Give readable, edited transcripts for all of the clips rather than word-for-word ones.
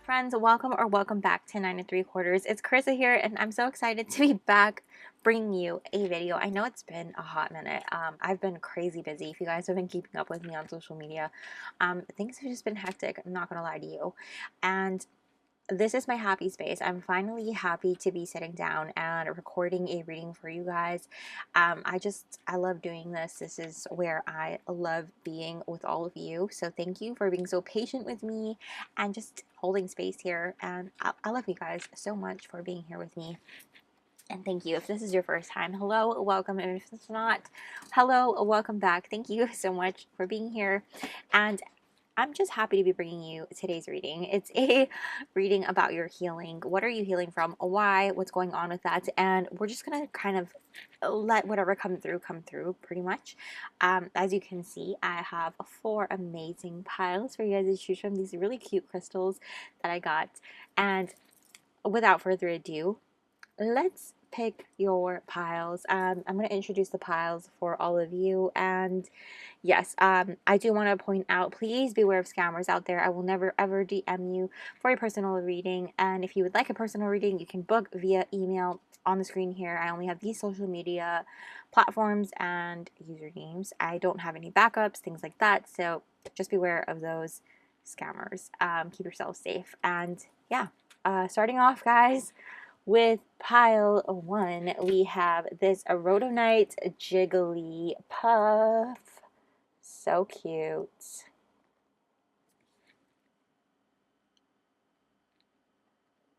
friends? Welcome back to 9 3/4. It's Carissa here, and I'm so excited to be back bringing you a video. I know it's been a hot minute. I've been crazy busy. If you guys have been keeping up with me on social media, things have just been hectic. I'm not gonna lie to you. And this is my happy space. I'm finally happy to be sitting down and recording a reading for you guys. I love doing this. This is where I love being with all of you. So thank you for being so patient with me and just holding space here. And I love you guys so much for being here with me. And thank you. If this is your first time, hello, welcome. And if it's not, hello, welcome back. Thank you so much for being here. And I'm just happy to be bringing you today's reading. It's a reading about your healing. What are you healing from? Why? What's going on with that? And we're just going to kind of let whatever come through pretty much. As you can see, I have 4 amazing piles for you guys to choose from. These really cute crystals that I got. And without further ado, let's pick your piles. I'm going to introduce the piles for all of you. And yes, I do want to point out, please beware of scammers out there. I will never ever DM you for a personal reading. And if you would like a personal reading, you can book via email on the screen here. I only have these social media platforms and usernames. I don't have any backups, things like that. So just beware of those scammers. Keep yourself safe. And yeah, starting off, guys, with pile 1, we have this Rhodonite Jigglypuff. So cute.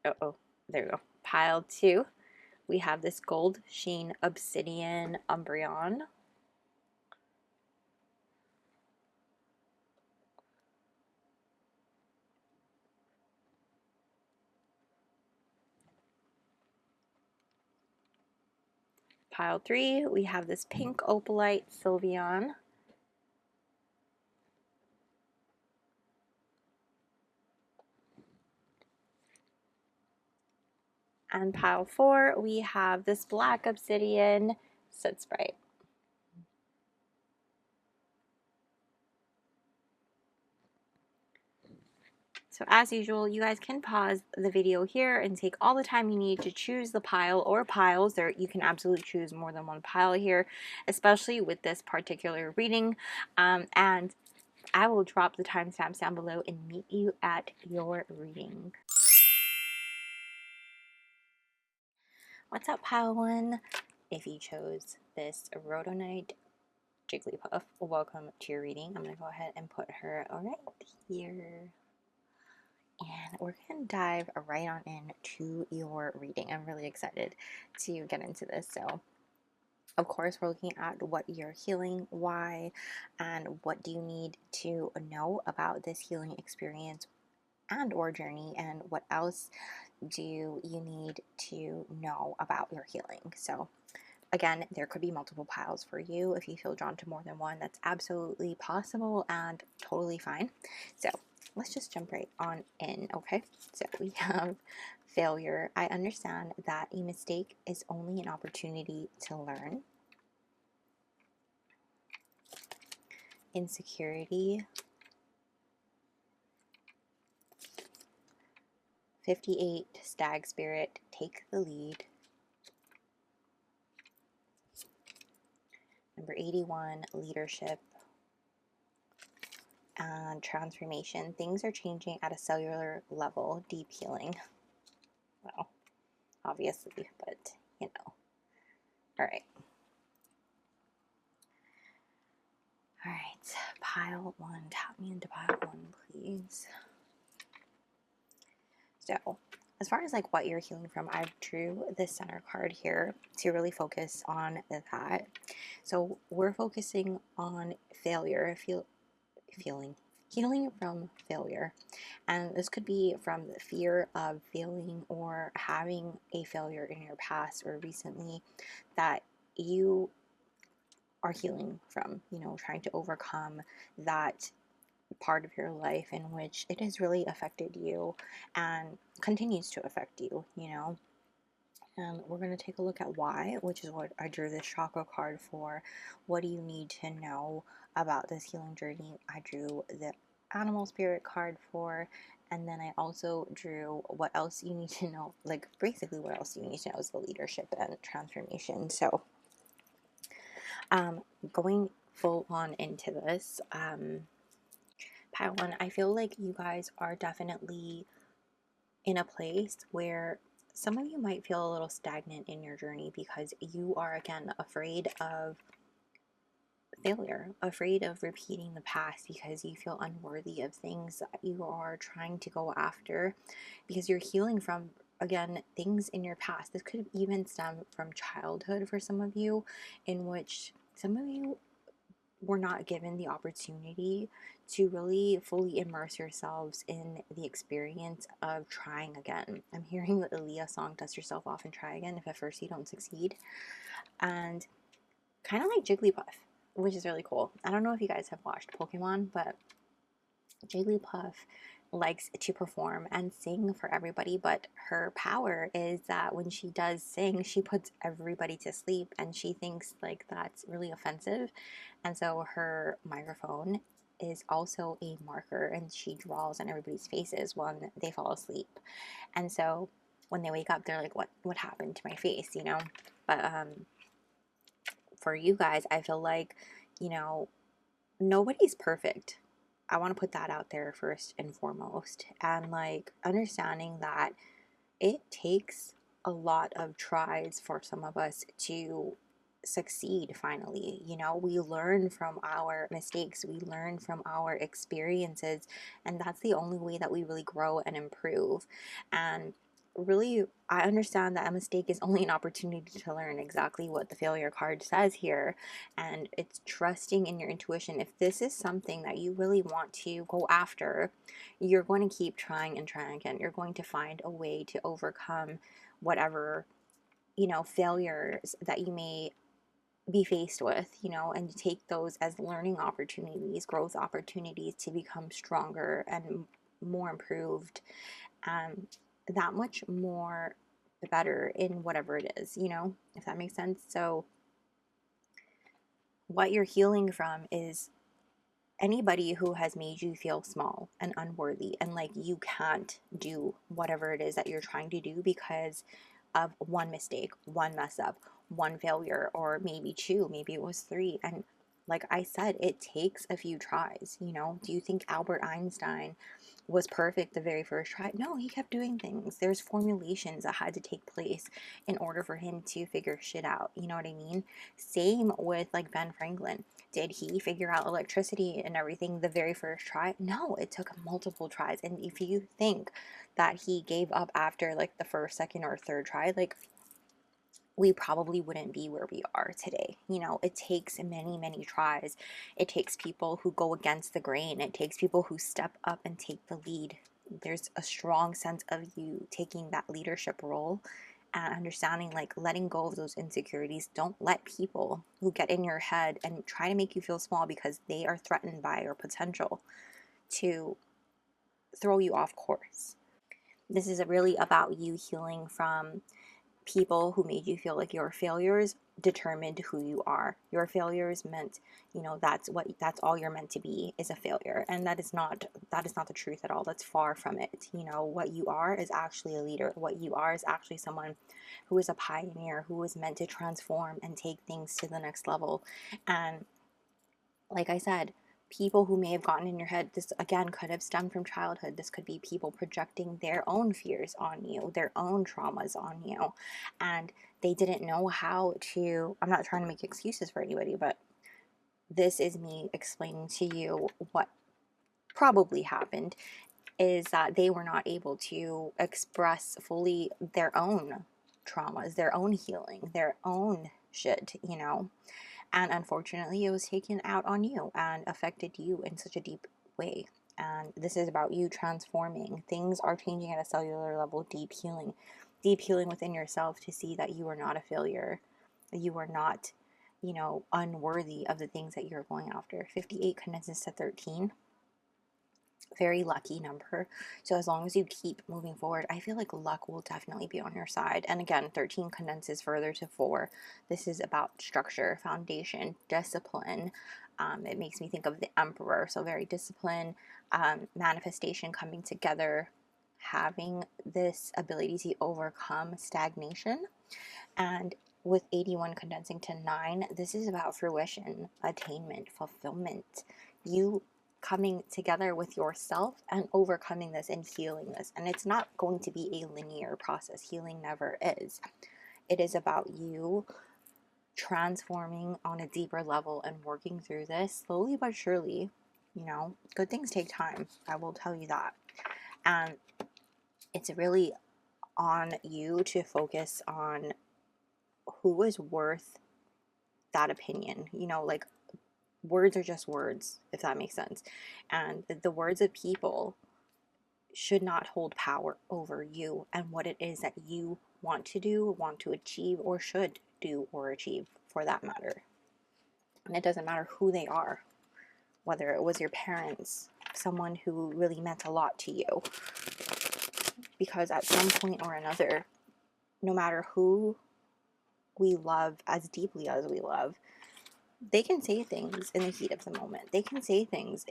Oh, there we go. Pile 2, we have this gold Sheen Obsidian Umbreon. Pile 3, we have this pink Opalite Sylveon. And pile 4, we have this black Obsidian Soot Sprite. So as usual, you guys can pause the video here and take all the time you need to choose the pile or piles. There, you can absolutely choose more than one pile here, especially with this particular reading. And I will drop the timestamps down below and meet you at your reading. What's up, pile 1? If you chose this Rhodonite Jigglypuff, welcome to your reading. I'm going to go ahead and put her right here. And we're going to dive right on into your reading. I'm really excited to get into this. So, of course, we're looking at what you're healing, why, and what do you need to know about this healing experience and or journey, and what else do you need to know about your healing. So, again, there could be multiple piles for you. If you feel drawn to more than one, that's absolutely possible and totally fine. So let's just jump right on in, okay? So we have failure. I understand that a mistake is only an opportunity to learn. Insecurity. 58, stag spirit, take the lead. Number 81, leadership. And transformation. Things are changing at a cellular level. Deep healing. Well, obviously, but you know. Alright. Alright, pile 1. Tap me into pile 1, please. So, as far as like what you're healing from, I drew this center card here to really focus on that. So, we're focusing on failure, healing from failure. And this could be from the fear of failing or having a failure in your past or recently that you are healing from, you know, trying to overcome that part of your life in which it has really affected you and continues to affect you, you know. And we're going to take a look at why, which is what I drew this chakra card for. What do you need to know about this healing journey? I drew the animal spirit card for, And then I also drew what else you need to know, like basically what else you need to know is the leadership and transformation. So going full on into this, pile one, I feel like you guys are definitely in a place where some of you might feel a little stagnant in your journey because you are, again, afraid of failure, afraid of repeating the past because you feel unworthy of things that you are trying to go after, because you're healing from, again, things in your past. This could even stem from childhood for some of you, in which some of you were not given the opportunity to really fully immerse yourselves in the experience of trying again. I'm hearing the Aaliyah song, Dust Yourself Off and Try Again, if at first you don't succeed. And kind of like Jigglypuff, which is really cool. I don't know if you guys have watched Pokemon, but Jigglypuff likes to perform and sing for everybody, but her power is that when she does sing, she puts everybody to sleep, and she thinks like that's really offensive. And so her microphone is also a marker, and she draws on everybody's faces when they fall asleep. And so when they wake up, they're like, what happened to my face, you know? But for you guys, I feel like, you know, nobody's perfect. I want to put that out there first and foremost. And like understanding that it takes a lot of tries for some of us to succeed finally. You know, we learn from our mistakes, we learn from our experiences, and that's the only way that we really grow and improve. And really, I understand that a mistake is only an opportunity to learn, exactly what the failure card says here. And it's trusting in your intuition. If this is something that you really want to go after, you're going to keep trying and trying again. You're going to find a way to overcome whatever, you know, failures that you may be faced with, you know, and take those as learning opportunities, growth opportunities to become stronger and more improved, that much more better in whatever it is, you know, if that makes sense. So what you're healing from is anybody who has made you feel small and unworthy and like you can't do whatever it is that you're trying to do because of one mistake, one mess up, one failure, or maybe two, maybe it was three. And like I said, it takes a few tries, you know. Do you think Albert Einstein was perfect the very first try? No, he kept doing things. There's formulations that had to take place in order for him to figure shit out. You know what I mean? Same with like Ben Franklin. Did he figure out electricity and everything the very first try? No, it took multiple tries. And if you think that he gave up after like the first, second, or third try, like we probably wouldn't be where we are today. You know, it takes many, many tries. It takes people who go against the grain. It takes people who step up and take the lead. There's a strong sense of you taking that leadership role and understanding, like letting go of those insecurities. Don't let people who get in your head and try to make you feel small because they are threatened by your potential to throw you off course. This is really about you healing from people who made you feel like your failures determined who you are. Your failures meant, you know, that's all you're meant to be, is a failure. And that is not the truth at all. That's far from it. You know, what you are is actually a leader. What you are is actually someone who is a pioneer, who is meant to transform and take things to the next level. And like I said, people who may have gotten in your head, this again could have stemmed from childhood. This could be people projecting their own fears on you, their own traumas on you, and they didn't know how to. I'm not trying to make excuses for anybody, but this is me explaining to you what probably happened, is that they were not able to express fully their own traumas, their own healing, their own shit, you know. And unfortunately, it was taken out on you and affected you in such a deep way. And this is about you transforming. Things are changing at a cellular level, deep healing within yourself to see that you are not a failure. You are not, you know, unworthy of the things that you're going after. 58 condenses to 13. Very lucky number. So as long as you keep moving forward, I feel like luck will definitely be on your side. And again, 13 condenses further to 4. This is about structure, foundation, discipline, It makes me think of the Emperor, so very disciplined, manifestation coming together, having this ability to overcome stagnation. And with 81 condensing to 9, this is about fruition, attainment, fulfillment. You coming together with yourself and overcoming this and healing this. And it's not going to be a linear process. Healing never is. It is about you transforming on a deeper level and working through this slowly but surely. You know, good things take time. I will tell you that. And it's really on you to focus on who is worth that opinion. You know, like, words are just words, if that makes sense. And the words of people should not hold power over you and what it is that you want to do, want to achieve, or should do or achieve, for that matter. And it doesn't matter who they are, whether it was your parents, someone who really meant a lot to you. Because at some point or another, no matter who we love as deeply as we love, they can say things in the heat of the moment. They can say things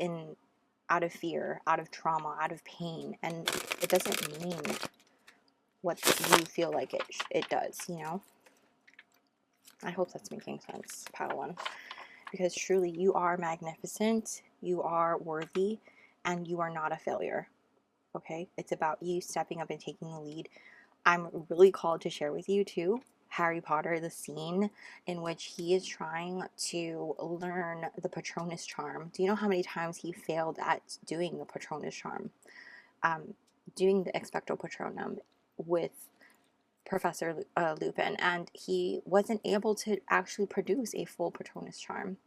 out of fear, out of trauma, out of pain, and it doesn't mean what you feel like it does, you know? I hope that's making sense, pile one. Because truly, you are magnificent, you are worthy, and you are not a failure, okay? It's about you stepping up and taking the lead. I'm really called to share with you, too, Harry Potter, the scene in which he is trying to learn the Patronus charm. Do you know how many times he failed at doing the Patronus charm? Doing the Expecto Patronum with Professor Lupin, and he wasn't able to actually produce a full Patronus charm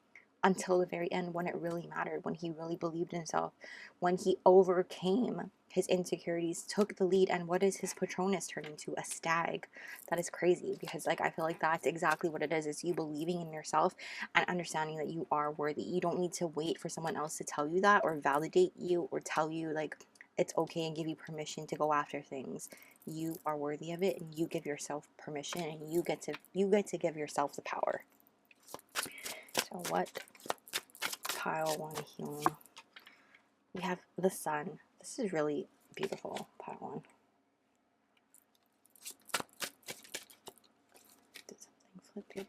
until the very end, when it really mattered, when he really believed in himself, when he overcame his insecurities, took the lead, and what does his Patronus turn into? A stag. That is crazy, because like, I feel like that's exactly what it is you believing in yourself and understanding that you are worthy. You don't need to wait for someone else to tell you that, or validate you, or tell you like it's okay and give you permission to go after things. You are worthy of it, and you give yourself permission, and you get to give yourself the power. So what pile one healing? We have the sun. This is really beautiful, pile one. Did something flip? Yep.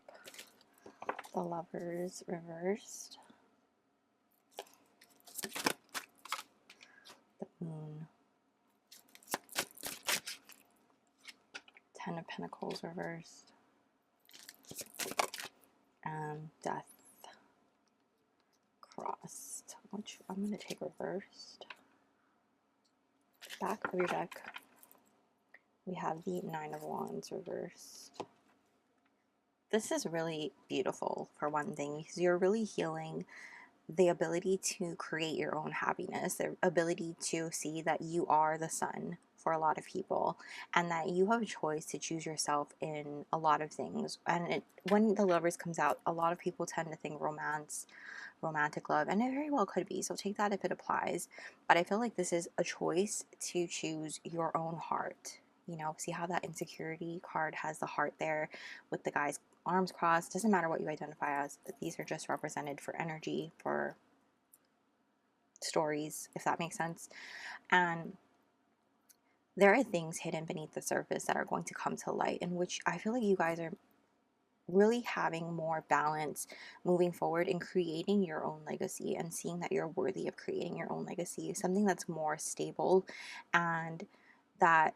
The lovers reversed. The moon. 10 of Pentacles reversed. And death crossed, which I'm going to take reversed. Back of your deck, we have the 9 of Wands reversed. This is really beautiful, for one thing, because you're really healing the ability to create your own happiness, the ability to see that you are the sun for a lot of people, and that you have a choice to choose yourself in a lot of things. And when the Lovers comes out, a lot of people tend to think romance, romantic love, and it very well could be, so take that if it applies. But I feel like this is a choice to choose your own heart. You know, see how that insecurity card has the heart there with the guy's arms crossed. Doesn't matter what you identify as, these are just represented for energy, for stories, if that makes sense. And there are things hidden beneath the surface that are going to come to light, in which I feel like you guys are really having more balance moving forward in creating your own legacy, and seeing that you're worthy of creating your own legacy, something that's more stable and that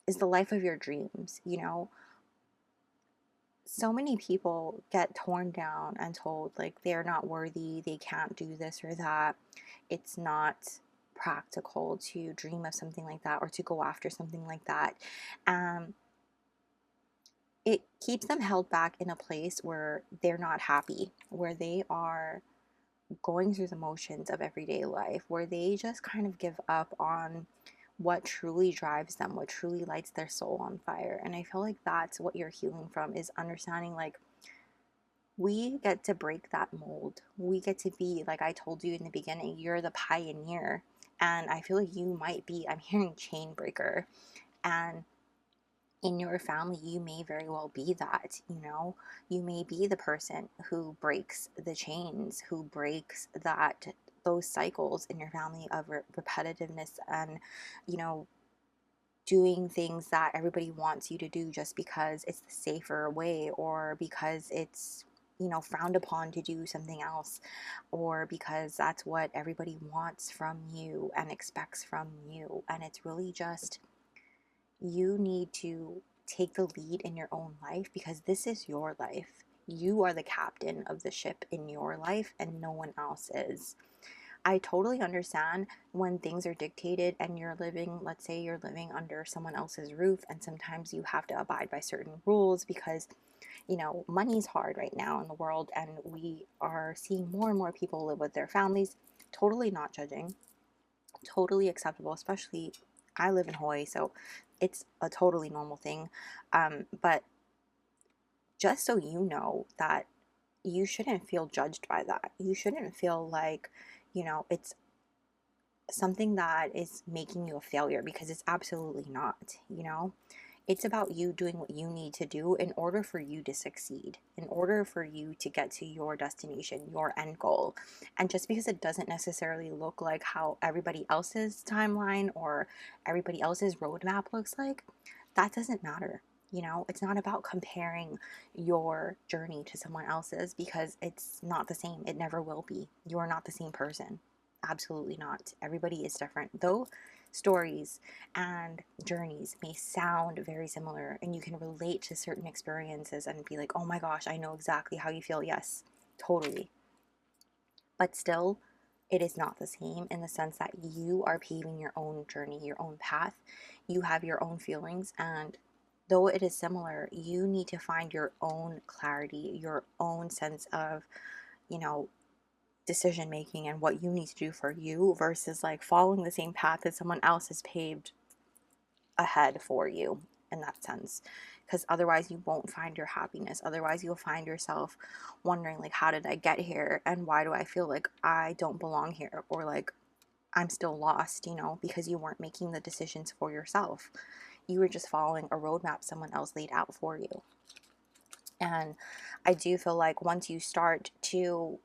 is the life of your dreams. You know, so many people get torn down and told like they're not worthy, they can't do this or that, it's not practical to dream of something like that or to go after something like that. It keeps them held back in a place where they're not happy, where they are going through the motions of everyday life, where they just kind of give up on what truly drives them, what truly lights their soul on fire. And I feel like that's what you're healing from, is understanding like we get to break that mold. We get to be, like I told you in the beginning, you're the pioneer. And I feel like you might be, I'm hearing chain breaker. And in your family, you may very well be that, you may be the person who breaks the chains, who breaks those cycles in your family of repetitiveness and, you know, doing things that everybody wants you to do just because it's the safer way, or because it's, frowned upon to do something else, or because that's what everybody wants from you and expects from you. And it's really just, you need to take the lead in your own life, because this is your life. You are the captain of the ship in your life, and no one else is. I totally understand when things are dictated and you're living, let's say you're living under someone else's roof, and sometimes you have to abide by certain rules because, money's hard right now in the world, and we are seeing more and more people live with their families. Totally not judging, totally acceptable, especially I live in Hawaii, so it's a totally normal thing. But just so you know that you shouldn't feel judged by that. You shouldn't feel like, it's something that is making you a failure, because it's absolutely not. It's about you doing what you need to do in order for you to succeed, in order for you to get to your destination, your end goal. And just because it doesn't necessarily look like how everybody else's timeline or everybody else's roadmap looks like, that doesn't matter. It's not about comparing your journey to someone else's, because it's not the same. It never will be. You're not the same person. Absolutely not. Everybody is different. Though stories and journeys may sound very similar, and you can relate to certain experiences and be like, oh my gosh, I know exactly how you feel. Yes, totally. But still, it is not the same, in the sense that you are paving your own journey, your own path. You have your own feelings, and though it is similar, you need to find your own clarity, your own sense of, you know, decision making and what you need to do for you, versus like following the same path that someone else has paved ahead for you, in that sense. Because otherwise you won't find your happiness. Otherwise you'll find yourself wondering, like, how did I get here, and why do I feel like I don't belong here, or like I'm still lost, because you weren't making the decisions for yourself. You were just following a roadmap someone else laid out for you. And I do feel like once you start to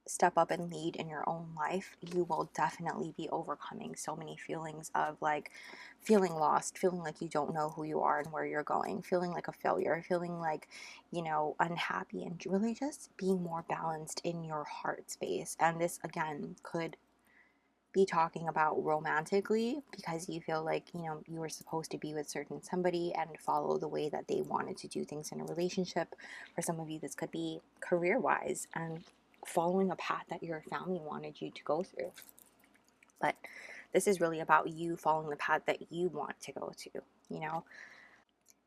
step up and lead in your own life, you will definitely be overcoming so many feelings of like feeling lost, feeling like you don't know who you are and where you're going, feeling like a failure, feeling like, unhappy, and really just being more balanced in your heart space. And this again could be talking about romantically, because you feel like, you were supposed to be with certain somebody and follow the way that they wanted to do things in a relationship. For some of you, this could be career wise and following a path that your family wanted you to go through. But this is really about you following the path that you want to go to.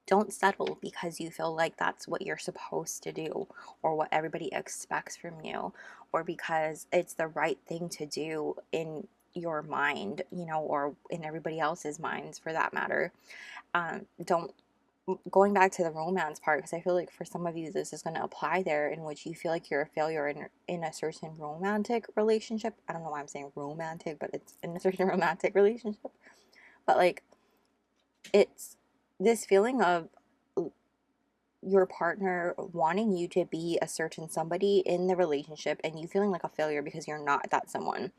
Don't settle because you feel like that's what you're supposed to do, or what everybody expects from you, or because it's the right thing to do in your mind, or in everybody else's minds for that matter. Don't Going back to the romance part, because I feel like for some of you this is going to apply there, in which you feel like you're a failure in a certain romantic relationship. I don't know why I'm saying romantic, but it's in a certain romantic relationship. But like, it's this feeling of your partner wanting you to be a certain somebody in the relationship, and you feeling like a failure because you're not that someone.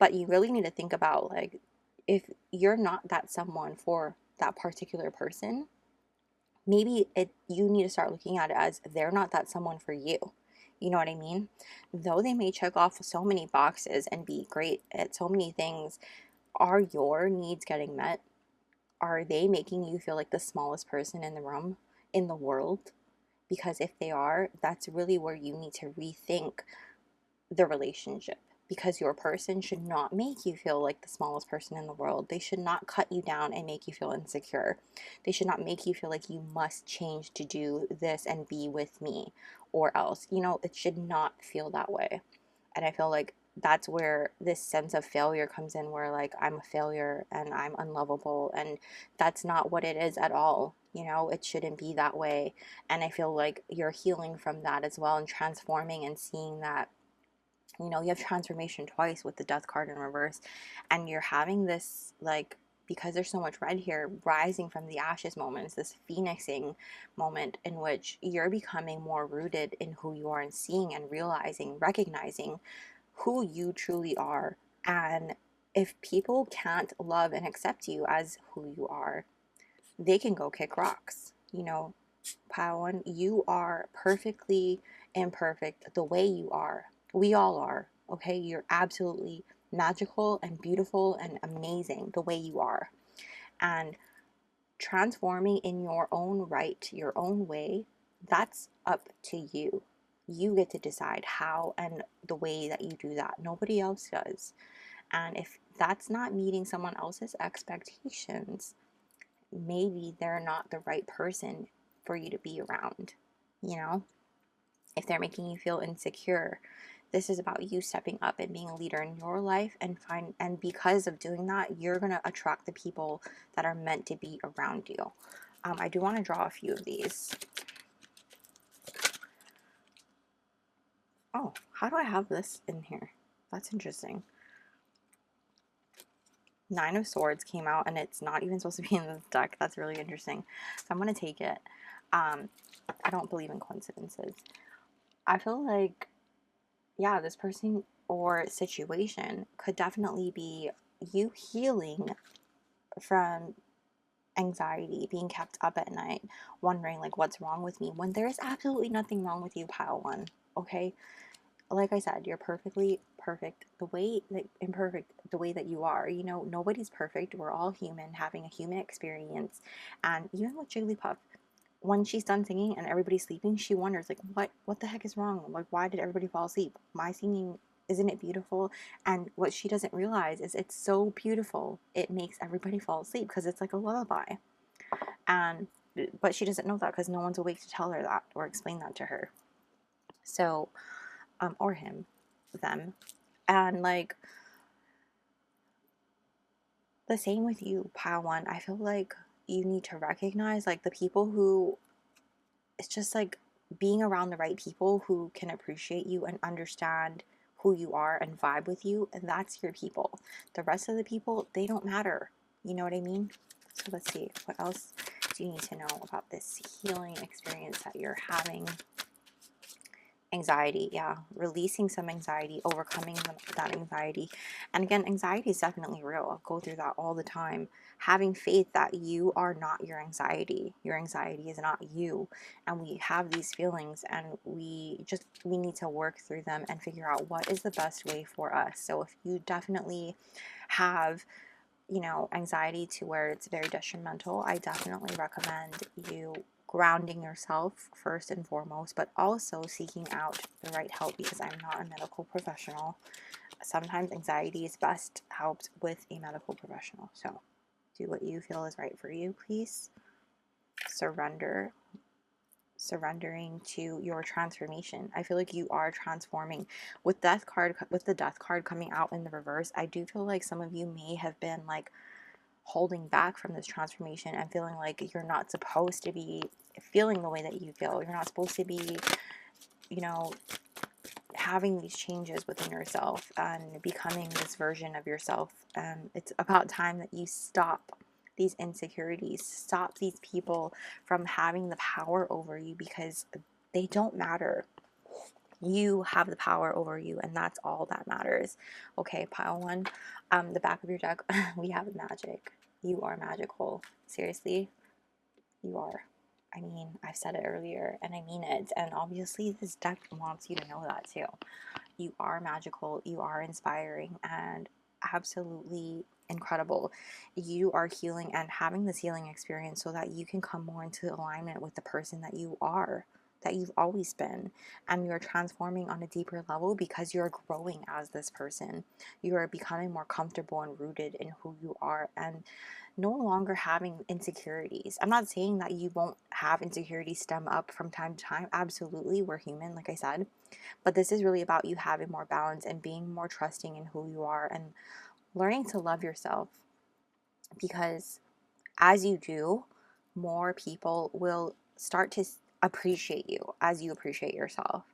But you really need to think about, like, if you're not that someone for that particular person, maybe you need to start looking at it as they're not that someone for you. You know what I mean? Though they may check off so many boxes and be great at so many things, are your needs getting met? Are they making you feel like the smallest person in the room, in the world? Because if they are, that's really where you need to rethink the relationship, because your person should not make you feel like the smallest person in the world. They should not cut you down and make you feel insecure. They should not make you feel like you must change to do this and be with me, or else. It should not feel that way. And I feel like that's where this sense of failure comes in, where like I'm a failure and I'm unlovable, and that's not what it is at all. It shouldn't be that way. And I feel like you're healing from that as well, and transforming and seeing that, you have transformation twice with the death card in reverse, and you're having this like because there's so much red here, rising from the ashes moment is this phoenixing moment in which you're becoming more rooted in who you are and seeing and realizing, recognizing who you truly are. And if people can't love and accept you as who you are, they can go kick rocks. You know, Pile One, you are perfectly imperfect the way you are. We all are, okay? You're absolutely magical and beautiful and amazing the way you are. And transforming in your own right, your own way, that's up to you. You get to decide how and the way that you do that. Nobody else does. And if that's not meeting someone else's expectations, maybe they're not the right person for you to be around. You know, if they're making you feel insecure, this is about you stepping up and being a leader in your life, and because of doing that, you're going to attract the people that are meant to be around you. I do want to draw a few of these. Oh, how do I have this in here? That's interesting. Nine of Swords came out, and it's not even supposed to be in this deck. That's really interesting. So I'm going to take it. I don't believe in coincidences. I feel like, yeah, this person or situation could definitely be you healing from anxiety, being kept up at night, wondering like what's wrong with me, when there's absolutely nothing wrong with you, Pile One. Okay, like I said, you're perfectly perfect the way that imperfect the way that you are. You know, nobody's perfect. We're all human, having a human experience. And even with Jigglypuff, when she's done singing and everybody's sleeping, she wonders like, what the heck is wrong? Like, why did everybody fall asleep? My singing, isn't it beautiful? And what she doesn't realize is it's so beautiful, it makes everybody fall asleep because it's like a lullaby. And but she doesn't know that because no one's awake to tell her that or explain that to her. So or him, them. And like the same with you, Pile One. I feel like you need to recognize like the people who, it's just like being around the right people who can appreciate you and understand who you are and vibe with you, and that's your people. The rest of the people, they don't matter. You know what I mean? So let's see, what else do you need to know about this healing experience that you're having? Anxiety, yeah, releasing some anxiety, overcoming that anxiety. And again, anxiety is definitely real. I'll go through that all the time. Having faith that you are not your anxiety. Your anxiety is not you. And we have these feelings, and we need to work through them and figure out what is the best way for us. So if you definitely have, you know, anxiety to where it's very detrimental, I definitely recommend you grounding yourself first and foremost, but also seeking out the right help, because I'm not a medical professional. Sometimes anxiety is best helped with a medical professional. So do what you feel is right for you, please. Surrendering to your transformation. I feel like you are transforming with the death card coming out in the reverse. I do feel like some of you may have been like holding back from this transformation and feeling like you're not supposed to be feeling the way that you feel. You're not supposed to be, you know, having these changes within yourself and becoming this version of yourself. It's about time that you stop these insecurities, stop these people from having the power over you, because they don't matter. You have the power over you, and that's all that matters. Okay, Pile One, the back of your deck, we have magic. You are magical. Seriously, you are. I mean, I've said it earlier, and I mean it. And obviously, this deck wants you to know that too. You are magical. You are inspiring, and absolutely incredible. You are healing and having this healing experience so that you can come more into alignment with the person that you are, that you've always been, and you're transforming on a deeper level because you're growing as this person. You are becoming more comfortable and rooted in who you are, and no longer having insecurities. I'm not saying that you won't have insecurities stem up from time to time. Absolutely, we're human, like I said. But this is really about you having more balance and being more trusting in who you are and learning to love yourself. Because as you do, more people will start to appreciate you as you appreciate yourself.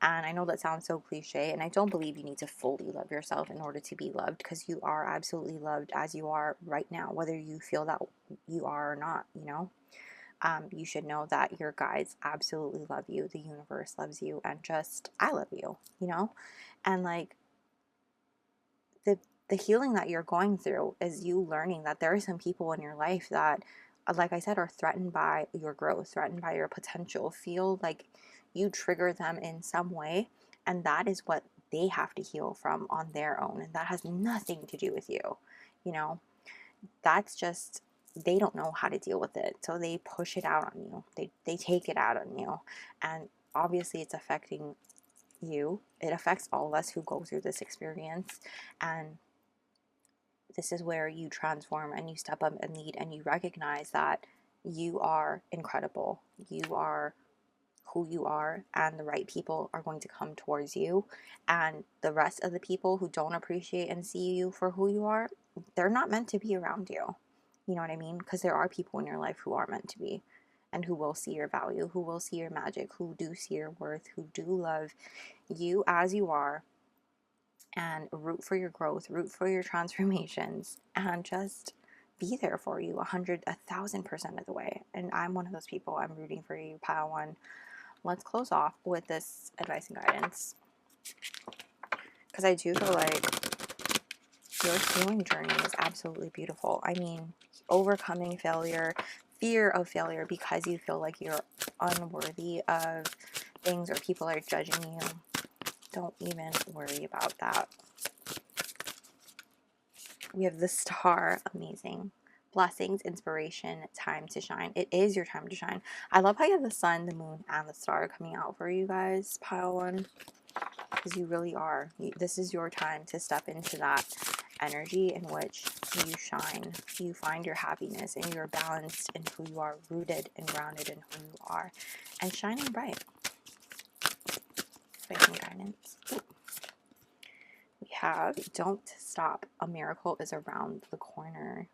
And I know that sounds so cliche, and I don't believe you need to fully love yourself in order to be loved, because you are absolutely loved as you are right now, whether you feel that you are or not, you know. You should know that your guides absolutely love you, the universe loves you, and just, I love you, you know. And like, the healing that you're going through is you learning that there are some people in your life that, like I said, are threatened by your growth, threatened by your potential, feel like you trigger them in some way, and that is what they have to heal from on their own, and that has nothing to do with you, you know. That's just, they don't know how to deal with it, so they push it out on you, they take it out on you, and obviously it's affecting you. It affects all of us who go through this experience, and this is where you transform and you step up and lead, and you recognize that you are incredible. You are who you are, and the right people are going to come towards you. And the rest of the people who don't appreciate and see you for who you are, they're not meant to be around you. You know what I mean? Because there are people in your life who are meant to be, and who will see your value, who will see your magic, who do see your worth, who do love you as you are, and root for your growth, root for your transformations, and just be there for you 1,000% of the way. And I'm one of those people. I'm rooting for you, pile one. Let's close off with this advice and guidance, because I do feel like your healing journey is absolutely beautiful. I mean, overcoming failure, fear of failure because you feel like you're unworthy of things or people are judging you. Don't even worry about that. We have the Star, amazing. Blessings, inspiration, time to shine. It is your time to shine. I love how you have the sun, the moon, and the star coming out for you guys, pile one. Because you really are. This is your time to step into that energy in which you shine. You find your happiness, and you're balanced in who you are, rooted and grounded in who you are, and shining bright. Advice and guidance. Ooh. We have, don't stop. A miracle is around the corner.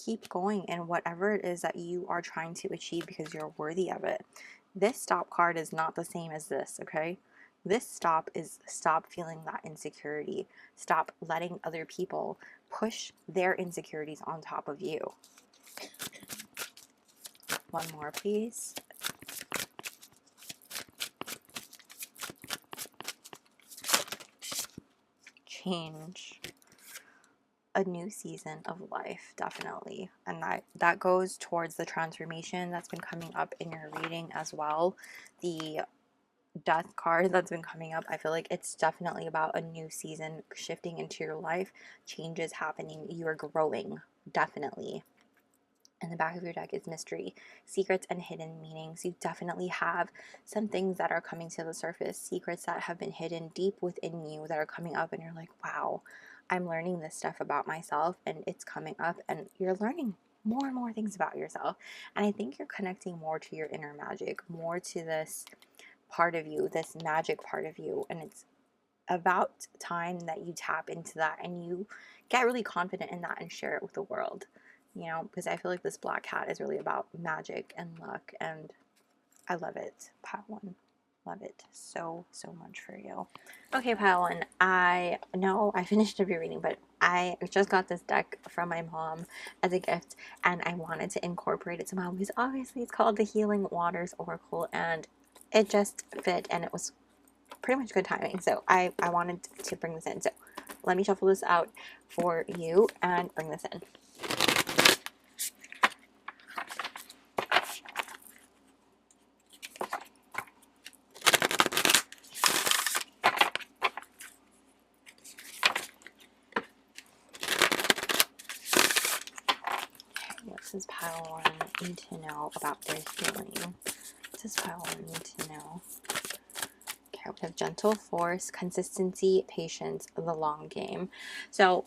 Keep going in whatever it is that you are trying to achieve, because you're worthy of it. This stop card is not the same as this, okay? This stop is stop feeling that insecurity. Stop letting other people push their insecurities on top of you. One more, please. Change. A new season of life, definitely. And that goes towards the transformation that's been coming up in your reading as well. The Death card that's been coming up, I feel like it's definitely about a new season shifting into your life, changes happening, you are growing, definitely. And the back of your deck is mystery, secrets, and hidden meanings. You definitely have some things that are coming to the surface, secrets that have been hidden deep within you that are coming up, and you're like, wow, I'm learning this stuff about myself, and it's coming up, and you're learning more and more things about yourself. And I think you're connecting more to your inner magic, more to this part of you, this magic part of you, and it's about time that you tap into that and you get really confident in that and share it with the world, you know, because I feel like this black cat is really about magic and luck, and I love it. Pile one, love it so much for you. Okay, pile one, I know I finished up your reading, but I just got this deck from my mom as a gift, and I wanted to incorporate it somehow, because obviously it's called the Healing Waters Oracle, and it just fit, and it was pretty much good timing. So I wanted to bring this in. So let me shuffle this out for you and bring this in. What does pile one need to know about their healing? What does pile one need to know? Okay, we have gentle force, consistency, patience, the long game. So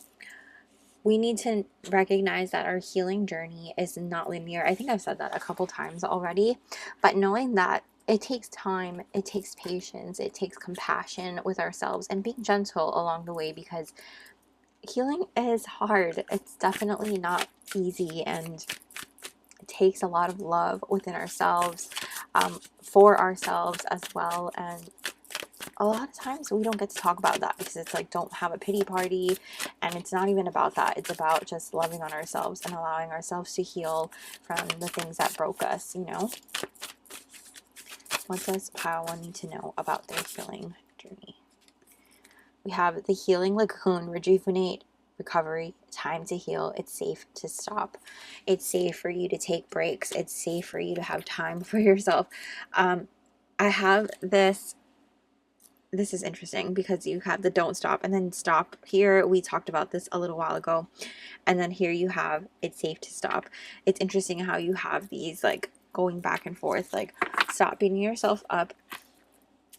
we need to recognize that our healing journey is not linear. I think I've said that a couple times already, but knowing that it takes time, it takes patience, it takes compassion with ourselves, and being gentle along the way, because healing is hard. It's definitely not easy, and it takes a lot of love within ourselves. for ourselves as well. And a lot of times we don't get to talk about that because it's like, don't have a pity party. And it's not even about that. It's about just loving on ourselves and allowing ourselves to heal from the things that broke us, you know? What does pile 1 need to know about their healing journey? We have the healing lagoon, rejuvenate, recovery, time to heal. It's safe to stop. It's safe for you to take breaks. It's safe for you to have time for yourself. I have this is interesting because you have the don't stop and then stop here. We talked about this a little while ago. And then here you have it's safe to stop. It's interesting how you have these like going back and forth, like stop beating yourself up.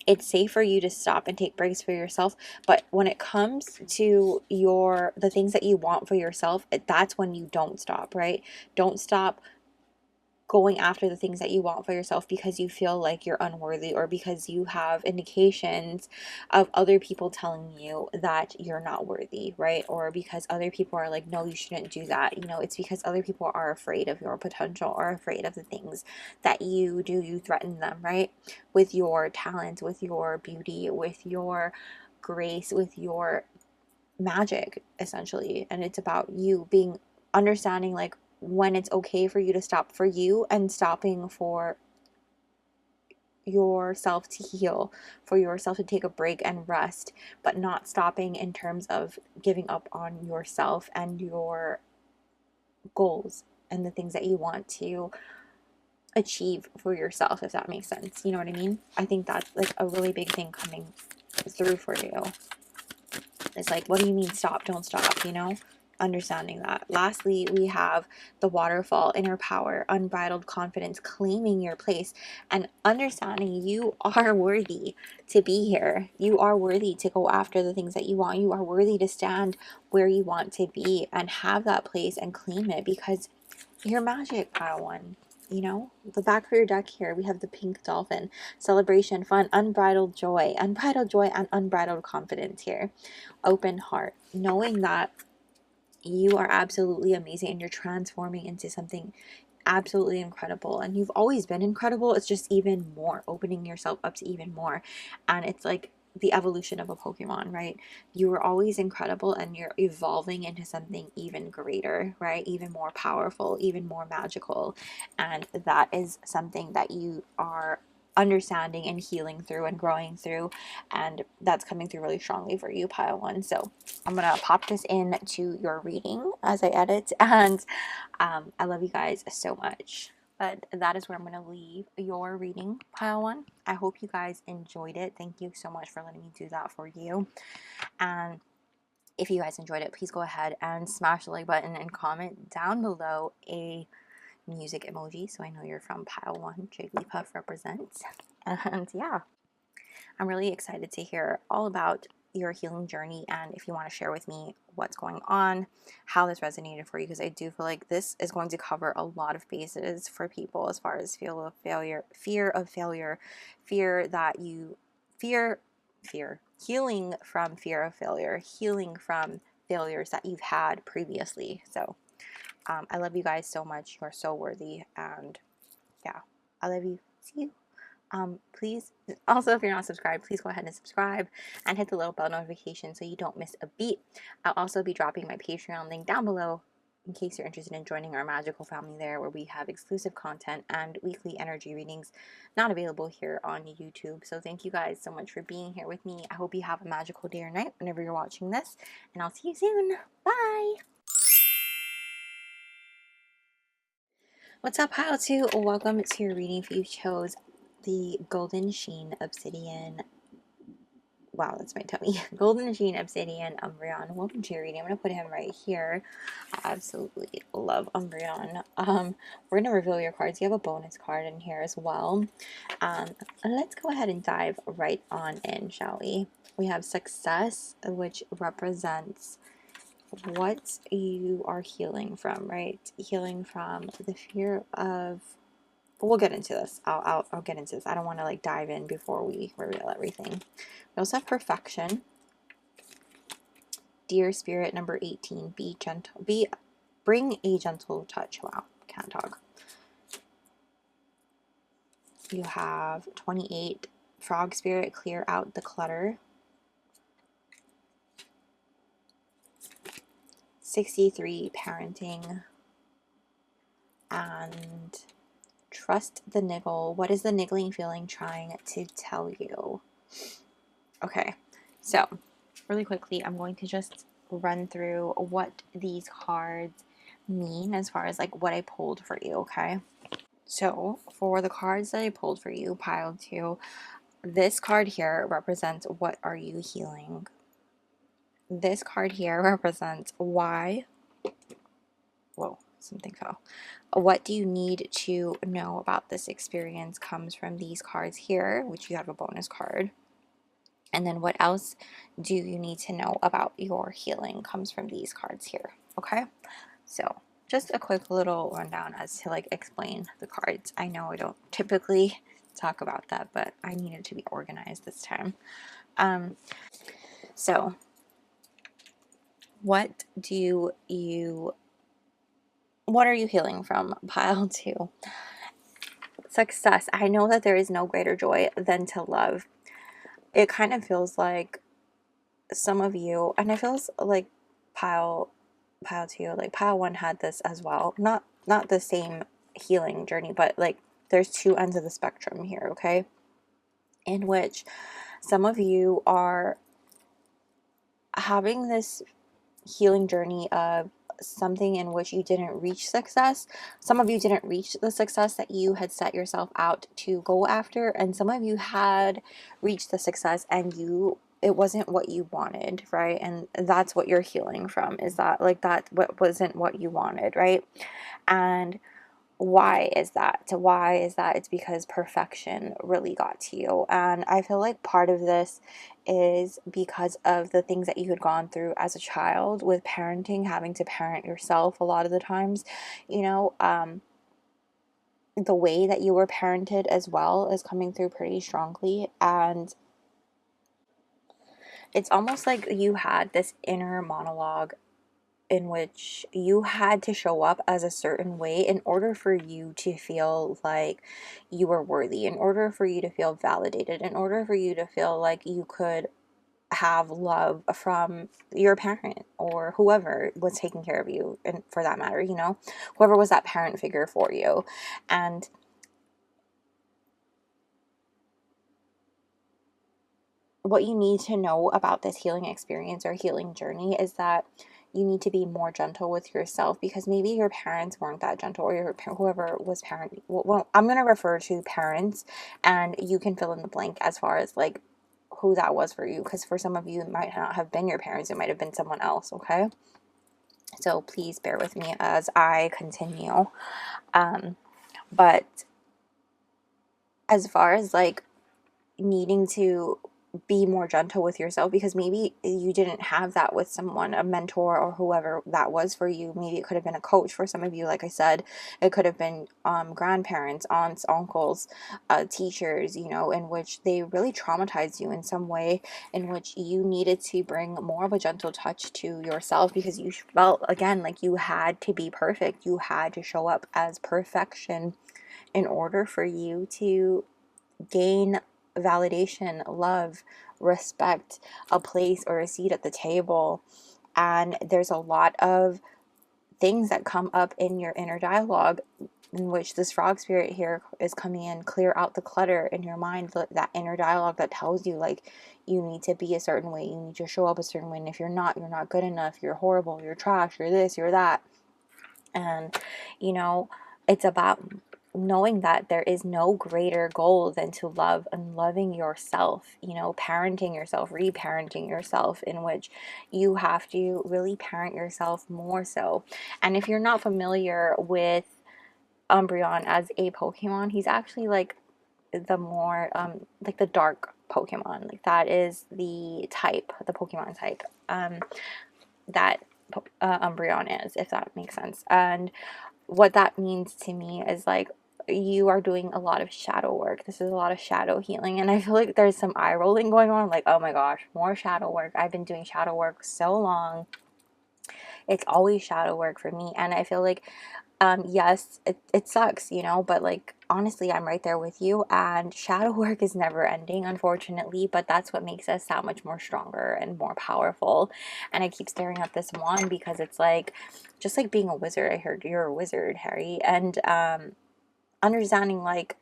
It's safe for you to stop and take breaks for yourself. But when it comes to the things that you want for yourself, that's when you don't stop, right? Don't stop going after the things that you want for yourself because you feel like you're unworthy, or because you have indications of other people telling you that you're not worthy, right? Or because other people are like, no, you shouldn't do that. You know, it's because other people are afraid of your potential, or afraid of the things that you do. You threaten them, right? With your talents, with your beauty, with your grace, with your magic, essentially. And it's about you being understanding like when it's okay for you to stop for you, and stopping for yourself to heal, for yourself to take a break and rest, but not stopping in terms of giving up on yourself and your goals and the things that you want to achieve for yourself, if that makes sense. You know what I mean? I think that's like a really big thing coming through for you. It's like, what do you mean stop? Don't stop, you know? Understanding that. Lastly, we have the waterfall, inner power, unbridled confidence, claiming your place, and understanding you are worthy to be here. You are worthy to go after the things that you want. You are worthy to stand where you want to be and have that place and claim it, because you're magic, pile 1. You know, the back of your deck here, we have the pink dolphin, celebration, fun, unbridled joy and unbridled confidence here. Open heart, knowing that you are absolutely amazing and you're transforming into something absolutely incredible, and you've always been incredible. It's just even more, opening yourself up to even more. And it's like the evolution of a Pokemon, right? You were always incredible and you're evolving into something even greater, right? Even more powerful, even more magical. And that is something that you are understanding and healing through and growing through, and that's coming through really strongly for you, pile 1. So I'm gonna pop this in to your reading as I edit, and I love you guys so much. But that is where I'm going to leave your reading, pile 1. I hope you guys enjoyed it. Thank you so much for letting me do that for you. And if you guys enjoyed it, please go ahead and smash the like button and comment down below a music emoji so I know you're from pile 1. Jigglypuff represents. And yeah, I'm really excited to hear all about your healing journey, and if you want to share with me what's going on, how this resonated for you, because I do feel like this is going to cover a lot of bases for people as far as fear of failure, healing from fear of failure, healing from failures that you've had previously. So I love you guys so much. You are so worthy, and yeah, I love you. See you. Please, also, if you're not subscribed, please go ahead and subscribe and hit the little bell notification so you don't miss a beat. I'll also be dropping my Patreon link down below in case you're interested in joining our magical family there, where we have exclusive content and weekly energy readings not available here on YouTube. So thank you guys so much for being here with me. I hope you have a magical day or night whenever you're watching this, and I'll see you soon. Bye! What's up, pile 2? Welcome to your reading if you chose the Golden Sheen Obsidian. Wow, that's my tummy. Golden Sheen Obsidian Umbreon. Welcome to your reading. I'm going to put him right here. I absolutely love Umbreon. We're going to reveal your cards. You have a bonus card in here as well. Let's go ahead and dive right on in, shall we? We have success, which represents what you are healing from, right? Healing from the fear of... We'll get into this. I'll get into this. I don't want to like dive in before we reveal everything. We also have perfection. Dear spirit number 18, be gentle. Bring a gentle touch. Wow, can't talk. You have 28, Frog Spirit, clear out the clutter. 63, parenting. And trust the niggle. What is the niggling feeling trying to tell you? Okay, so really quickly, I'm going to just run through what these cards mean as far as like what I pulled for you, okay? So for the cards that I pulled for you, pile 2, this card here represents what are you healing. This card here represents why. Whoa, something fell. What do you need to know about this experience comes from these cards here, which you have a bonus card. And then what else do you need to know about your healing comes from these cards here, okay? So just a quick little rundown as to like explain the cards. I know I don't typically talk about that, but I needed to be organized this time. So what are you healing from? Pile 2. Success. I know that there is no greater joy than to love. It kind of feels like some of you, and it feels like pile 2, like pile 1 had this as well. Not the same healing journey, but like there's two ends of the spectrum here, okay? In which some of you are having this healing journey of something in which you didn't reach success. Some of you didn't reach the success that you had set yourself out to go after, and some of you had reached the success and it wasn't what you wanted, right? And that's what you're healing from, is that like that what wasn't what you wanted, right? And why is that? It's because perfection really got to you. And I feel like part of this is because of the things that you had gone through as a child with parenting, having to parent yourself a lot of the times, you know, the way that you were parented as well is coming through pretty strongly. And it's almost like you had this inner monologue in which you had to show up as a certain way in order for you to feel like you were worthy, in order for you to feel validated, in order for you to feel like you could have love from your parent or whoever was taking care of you, and for that matter, you know, whoever was that parent figure for you. And what you need to know about this healing experience or healing journey is that you need to be more gentle with yourself, because maybe your parents weren't that gentle, or whoever was parenting. Well, I'm going to refer to parents, and you can fill in the blank as far as like who that was for you, because for some of you it might not have been your parents, it might have been someone else, okay? So please bear with me as I continue. But as far as like needing to be more gentle with yourself, because maybe you didn't have that with someone, a mentor or whoever that was for you. Maybe it could have been a coach for some of you, like I said. It could have been grandparents, aunts, uncles, teachers, you know, in which they really traumatized you in some way, in which you needed to bring more of a gentle touch to yourself, because you felt, again, like you had to be perfect. You had to show up as perfection in order for you to gain validation, love, respect, a place or a seat at the table. And there's a lot of things that come up in your inner dialogue, in which this frog spirit here is coming in, clear out the clutter in your mind, that inner dialogue that tells you like you need to be a certain way, you need to show up a certain way, and if you're not good enough, you're horrible, you're trash, you're this, you're that. And you know, it's about knowing that there is no greater goal than to love, and loving yourself, you know, parenting yourself, reparenting yourself, in which you have to really parent yourself more so. And if you're not familiar with Umbreon as a Pokemon, he's actually like the more like the dark Pokemon. Like that is the type, the Pokemon type that Umbreon is, if that makes sense. And what that means to me is like you are doing a lot of shadow work. This is a lot of shadow healing, and I feel like there's some eye rolling going on, like, oh my gosh, more shadow work. I've been doing shadow work so long. It's always shadow work for me, and I feel like yes, it sucks, you know, but like honestly, I'm right there with you, and shadow work is never ending, unfortunately, but that's what makes us that much more stronger and more powerful. And I keep staring at this wand because it's like just like being a wizard. I heard you're a wizard, Harry, and understanding like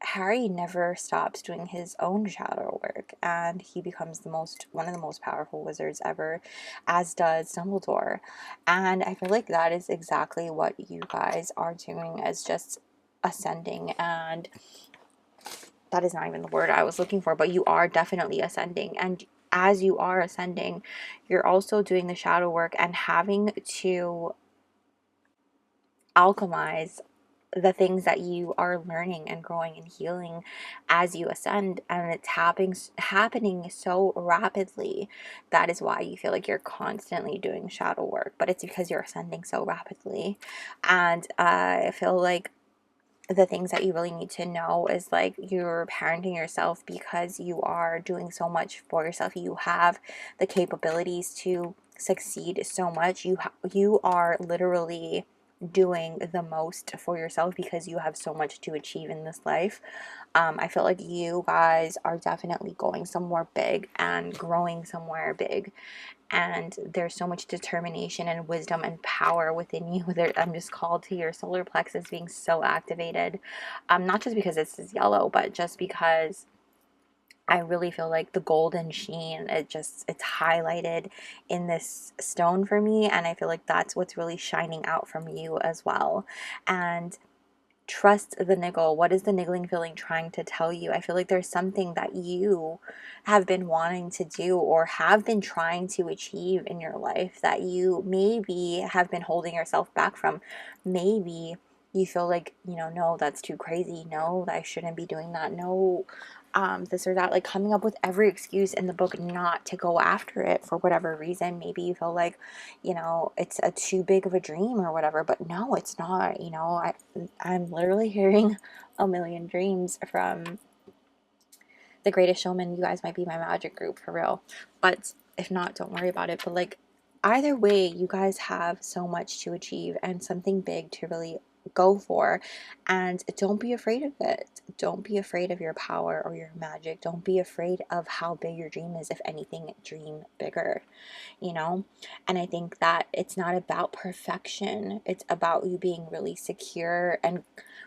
Harry never stops doing his own shadow work, and he becomes one of the most powerful wizards ever, as does Dumbledore. And I feel like that is exactly what you guys are doing, as just ascending. And that is not even the word I was looking for, but you are definitely ascending. And as you are ascending, you're also doing the shadow work and having to alchemize the things that you are learning and growing and healing as you ascend, and it's happening so rapidly. That is why you feel like you're constantly doing shadow work, but it's because you're ascending so rapidly. And I feel like the things that you really need to know is like you're parenting yourself because you are doing so much for yourself. You have the capabilities to succeed so much. You are literally doing the most for yourself because you have so much to achieve in this life. I feel like you guys are definitely going somewhere big and growing somewhere big, and there's so much determination and wisdom and power within you. I'm just called to your solar plexus being so activated, not just because this is yellow, but just because I really feel like the golden sheen, it's highlighted in this stone for me, and I feel like that's what's really shining out from you as well. And trust the niggle. What is the niggling feeling trying to tell you? I feel like there's something that you have been wanting to do or have been trying to achieve in your life that you maybe have been holding yourself back from. Maybe you feel like, you know, no, that's too crazy. No, I shouldn't be doing that. No, this or that, like coming up with every excuse in the book not to go after it for whatever reason. Maybe you feel like, you know, it's a too big of a dream or whatever, but no, it's not. You know, I'm literally hearing a million dreams from The Greatest Showman. You guys might be my magic group for real, but if not, don't worry about it. But like either way, you guys have so much to achieve and something big to really go for, and don't be afraid of it. Don't be afraid of your power or your magic. Don't be afraid of how big your dream is. If anything, dream bigger, you know? And I think that it's not about perfection. It's about you being really secure and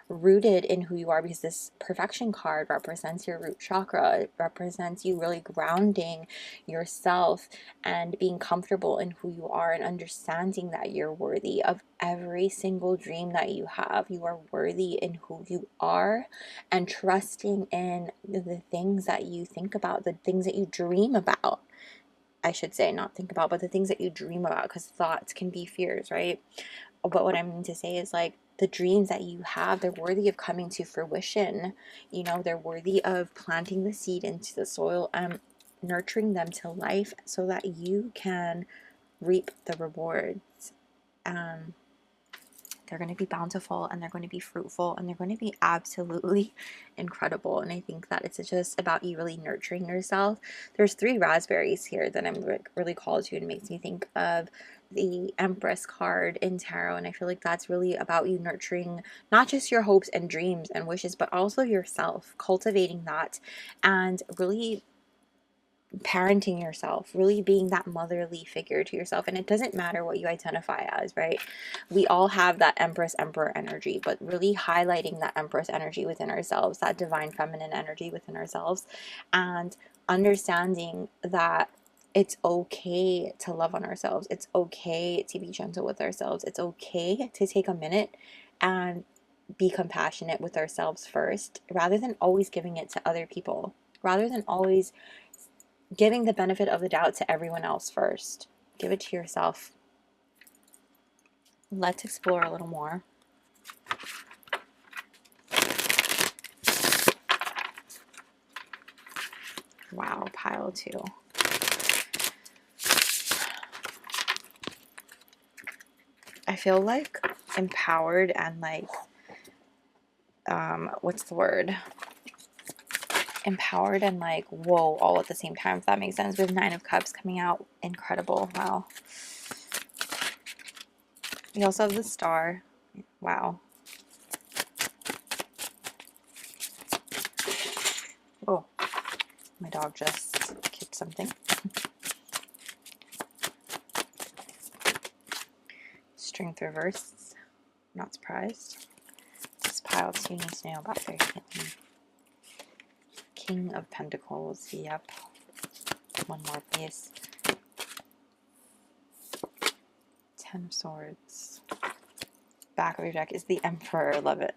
rooted in who you are, because this perfection card represents your root chakra. It represents you really grounding yourself and being comfortable in who you are and understanding that you're worthy of every single dream that you have. You are worthy in who you are, and trusting in the things that you think about, the things that you dream about. I should say, not think about, but the things that you dream about, because thoughts can be fears, right? But what I mean to say is like the dreams that you have, they're worthy of coming to fruition. You know, they're worthy of planting the seed into the soil and nurturing them to life so that you can reap the rewards. They're going to be bountiful, and they're going to be fruitful, and they're going to be absolutely incredible. And I think that it's just about you really nurturing yourself. There's 3 raspberries here that I'm really called to, and makes me think of the Empress card in tarot. And I feel like that's really about you nurturing not just your hopes and dreams and wishes, but also yourself, cultivating that and really parenting yourself, really being that motherly figure to yourself. And it doesn't matter what you identify as, right? We all have that Empress Emperor energy, but really highlighting that Empress energy within ourselves, that divine feminine energy within ourselves, and understanding that it's okay to love on ourselves. It's okay to be gentle with ourselves. It's okay to take a minute and be compassionate with ourselves first, rather than always giving it to other people, rather than always giving the benefit of the doubt to everyone else first. Give it to yourself. Let's explore a little more. Wow, pile 2. I feel like empowered and like, what's the word? Empowered and like, whoa, all at the same time, if that makes sense. With 9 of Cups coming out. Incredible. Wow. We also have the Star. Wow. Oh, my dog just kicked something. Strength reverse. Not surprised. This pile 2 needs to know about their healing. King of Pentacles. Yep. One more, please. 10 of Swords. Back of your deck is the Emperor. Love it.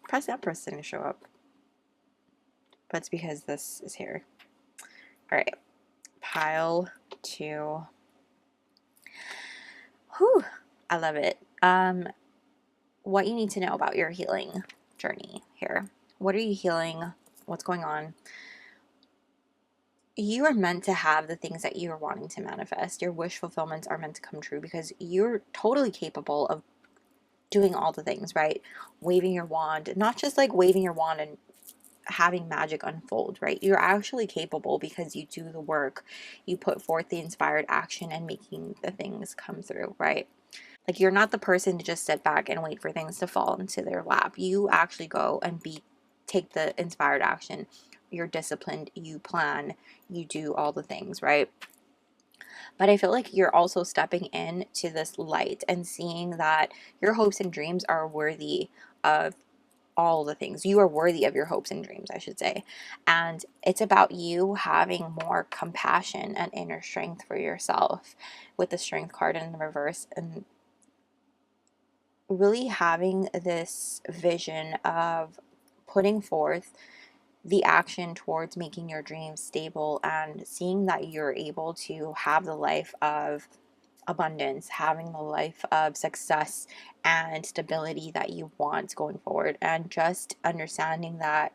Press Empress didn't show up. But it's because this is here. Alright. Pile 2. Whew. I love it. What you need to know about your healing journey here. What are you healing? What's going on? You are meant to have the things that you are wanting to manifest. Your wish fulfillments are meant to come true because you're totally capable of doing all the things, right? Waving your wand, not just like waving your wand and having magic unfold, right? You're actually capable because you do the work. You put forth the inspired action and making the things come through, right? Like, you're not the person to just sit back and wait for things to fall into their lap. You actually go and take the inspired action. You're disciplined, you plan, you do all the things, right? But I feel like you're also stepping into this light and seeing that your hopes and dreams are worthy of all the things. You are worthy of your hopes and dreams, I should say. And it's about you having more compassion and inner strength for yourself with the Strength card in the reverse, and really having this vision of putting forth the action towards making your dreams stable and seeing that you're able to have the life of abundance, having the life of success and stability that you want going forward, and just understanding that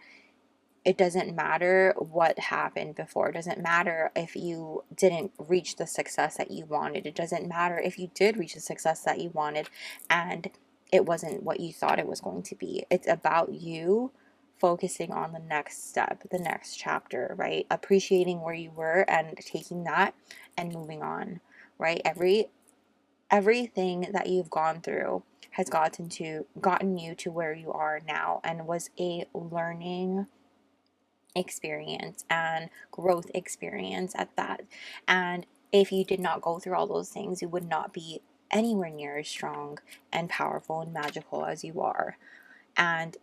it doesn't matter what happened before. It doesn't matter if you didn't reach the success that you wanted. It doesn't matter if you did reach the success that you wanted and it wasn't what you thought it was going to be. It's about you focusing on the next step, the next chapter, right? Appreciating where you were and taking that and moving on, right? Everything that you've gone through has gotten you to where you are now, and was a learning experience and growth experience at that. And if you did not go through all those things, you would not be anywhere near as strong and powerful and magical as you are. And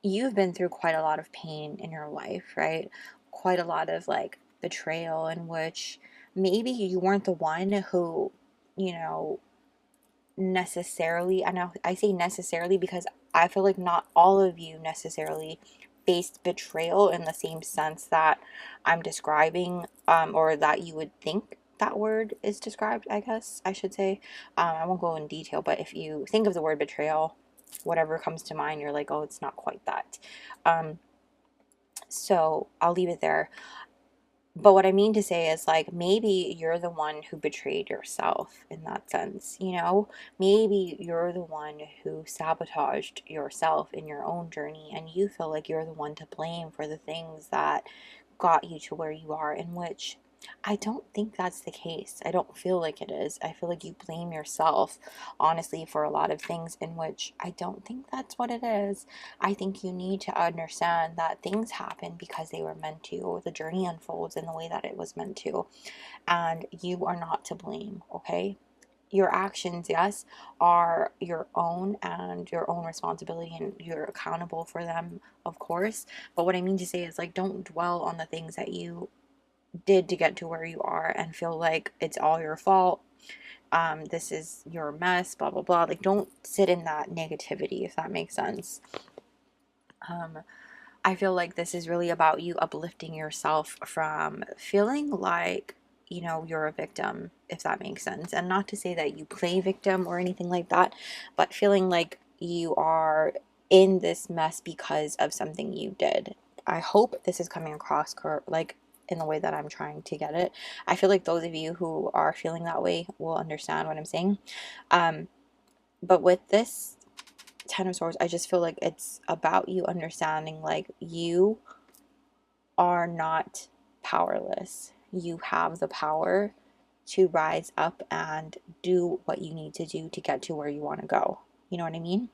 you've been through quite a lot of pain in your life, right? Quite a lot of like betrayal, in which maybe you weren't the one who, you know, necessarily, I know I say necessarily because I feel like not all of you necessarily faced betrayal in the same sense that I'm describing, or that you would think that word is described, I guess I should say. I won't go in detail, but if you think of the word betrayal, whatever comes to mind, you're like, oh, it's not quite that. So I'll leave it there. But what I mean to say is, like, maybe you're the one who betrayed yourself in that sense, you know? Maybe you're the one who sabotaged yourself in your own journey, and you feel like you're the one to blame for the things that got you to where you are, in which I don't think that's the case. I don't feel like it is. I feel like you blame yourself, honestly, for a lot of things, in which I don't think that's what it is. I think you need to understand that things happen because they were meant to. The journey unfolds in the way that it was meant to, and you are not to blame, okay? Your actions, yes, are your own and your own responsibility, and you're accountable for them, of course. But what I mean to say is, like, don't dwell on the things that you did to get to where you are and feel like it's all your fault. This is your mess, blah blah blah. Like, don't sit in that negativity, if that makes sense. I feel like this is really about you uplifting yourself from feeling like, you know, you're a victim, if that makes sense. And not to say that you play victim or anything like that, but feeling like you are in this mess because of something you did. I hope this is coming across like in the way that I'm trying to get it. I feel like those of you who are feeling that way will understand what I'm saying. But with this 10 of Swords, I just feel like it's about you understanding, like, you are not powerless. You have the power to rise up and do what you need to do to get to where you want to go. You know what I mean?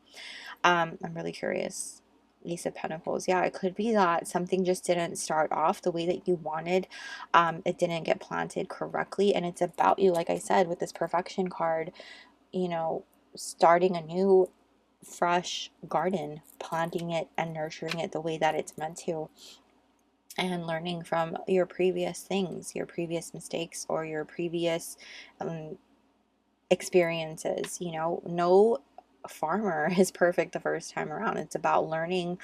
I'm really curious. Ace of Pentacles. Yeah, it could be that something just didn't start off the way that you wanted. It didn't get planted correctly, and it's about you, like I said, with this perfection card, you know, starting a new, fresh garden, planting it and nurturing it the way that it's meant to, and learning from your previous things, your previous mistakes, or your previous experiences. You know, no farmer is perfect the first time around. It's about learning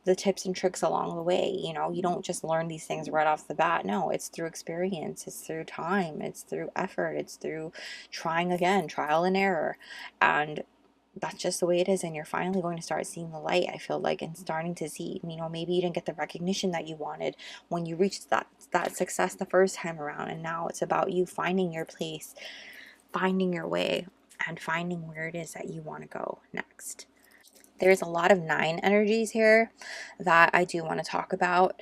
the tips and tricks along the way. You know, you don't just learn these things right off the bat. No, it's through experience, it's through time, it's through effort, it's through trying again, trial and error. And that's just the way it is, and you're finally going to start seeing the light, I feel like, and starting to see, you know, maybe you didn't get the recognition that you wanted when you reached that success the first time around, and now it's about you finding your place, finding your way, and finding where it is that you want to go next. There's a lot of 9 energies here that I do want to talk about,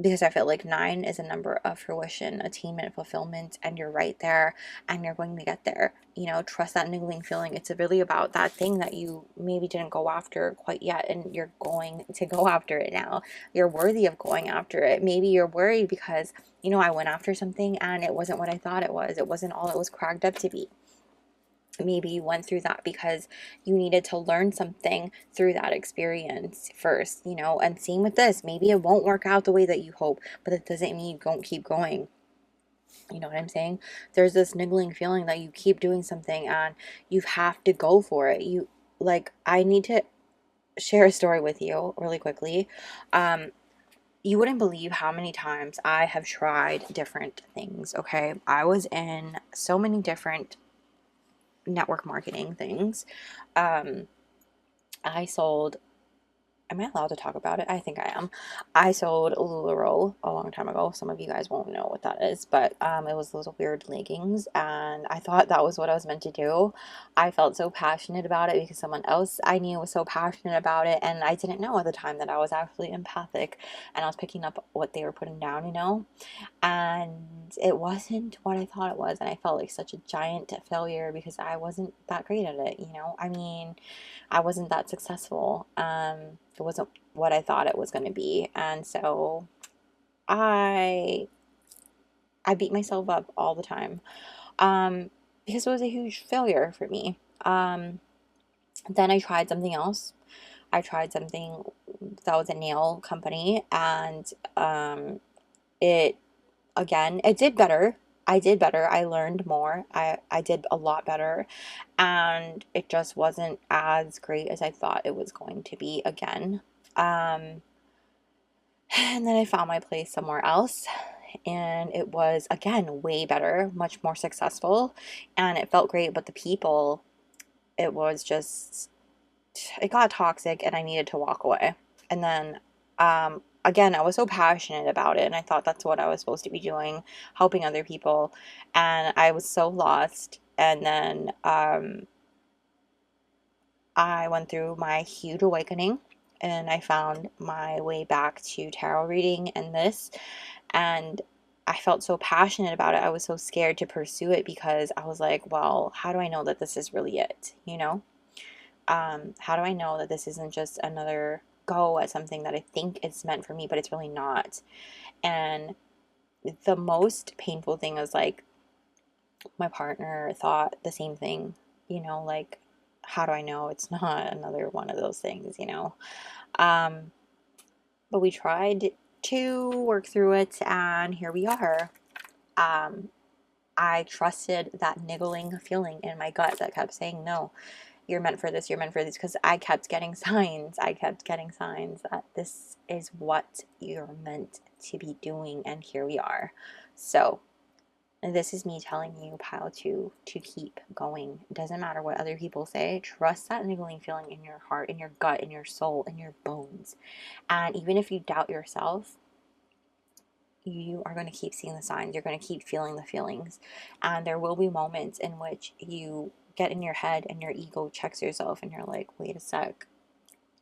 because I feel like 9 is a number of fruition, attainment, fulfillment, and you're right there, and you're going to get there. You know, trust that niggling feeling. It's really about that thing that you maybe didn't go after quite yet, and you're going to go after it now. You're worthy of going after it. Maybe you're worried because, you know, I went after something and it wasn't what I thought it was. It wasn't all it was cracked up to be. Maybe you went through that because you needed to learn something through that experience first, you know. And same with this, maybe it won't work out the way that you hope, but it doesn't mean you don't keep going. You know what I'm saying? There's this niggling feeling that you keep doing something and you have to go for it. You, like, I need to share a story with you really quickly. You wouldn't believe how many times I have tried different things. Okay, I was in so many different network marketing things. I sold, am I allowed to talk about it? I think I am. I sold LuLaRoe a long time ago. Some of you guys won't know what that is, but it was those weird leggings, and I thought that was what I was meant to do. I felt so passionate about it because someone else I knew was so passionate about it, and I didn't know at the time that I was actually empathic, and I was picking up what they were putting down, you know? And it wasn't what I thought it was, and I felt like such a giant failure because I wasn't that great at it, you know. I mean, I wasn't that successful. It wasn't what I thought it was going to be, and so I beat myself up all the time, because it was a huge failure for me. Then I tried something else. I tried something that was a nail company, and it, again, it did better. I did better. I learned more. I did a lot better. And it just wasn't as great as I thought it was going to be again. And then I found my place somewhere else. And it was, again, way better, much more successful. And it felt great. But the people, it was just, it got toxic, and I needed to walk away. And then, again, I was so passionate about it, and I thought that's what I was supposed to be doing, helping other people, and I was so lost. And then I went through my huge awakening, and I found my way back to tarot reading and this, and I felt so passionate about it. I was so scared to pursue it because I was like, well, how do I know that this is really it, you know? How do I know that this isn't just another go at something that I think it's meant for me, but it's really not? And the most painful thing is, like, my partner thought the same thing, you know, like, how do I know it's not another one of those things, you know? Um, but we tried to work through it, and here we are. I trusted that niggling feeling in my gut that kept saying, no, you're meant for this, you're meant for this, because I kept getting signs. I kept getting signs that this is what you're meant to be doing, and here we are. So this is me telling you, pile two, to keep going. It doesn't matter what other people say. Trust that niggling feeling in your heart, in your gut, in your soul, in your bones. And even if you doubt yourself, you are going to keep seeing the signs. You're going to keep feeling the feelings. And there will be moments in which you get in your head and your ego checks yourself, and you're like, wait a sec,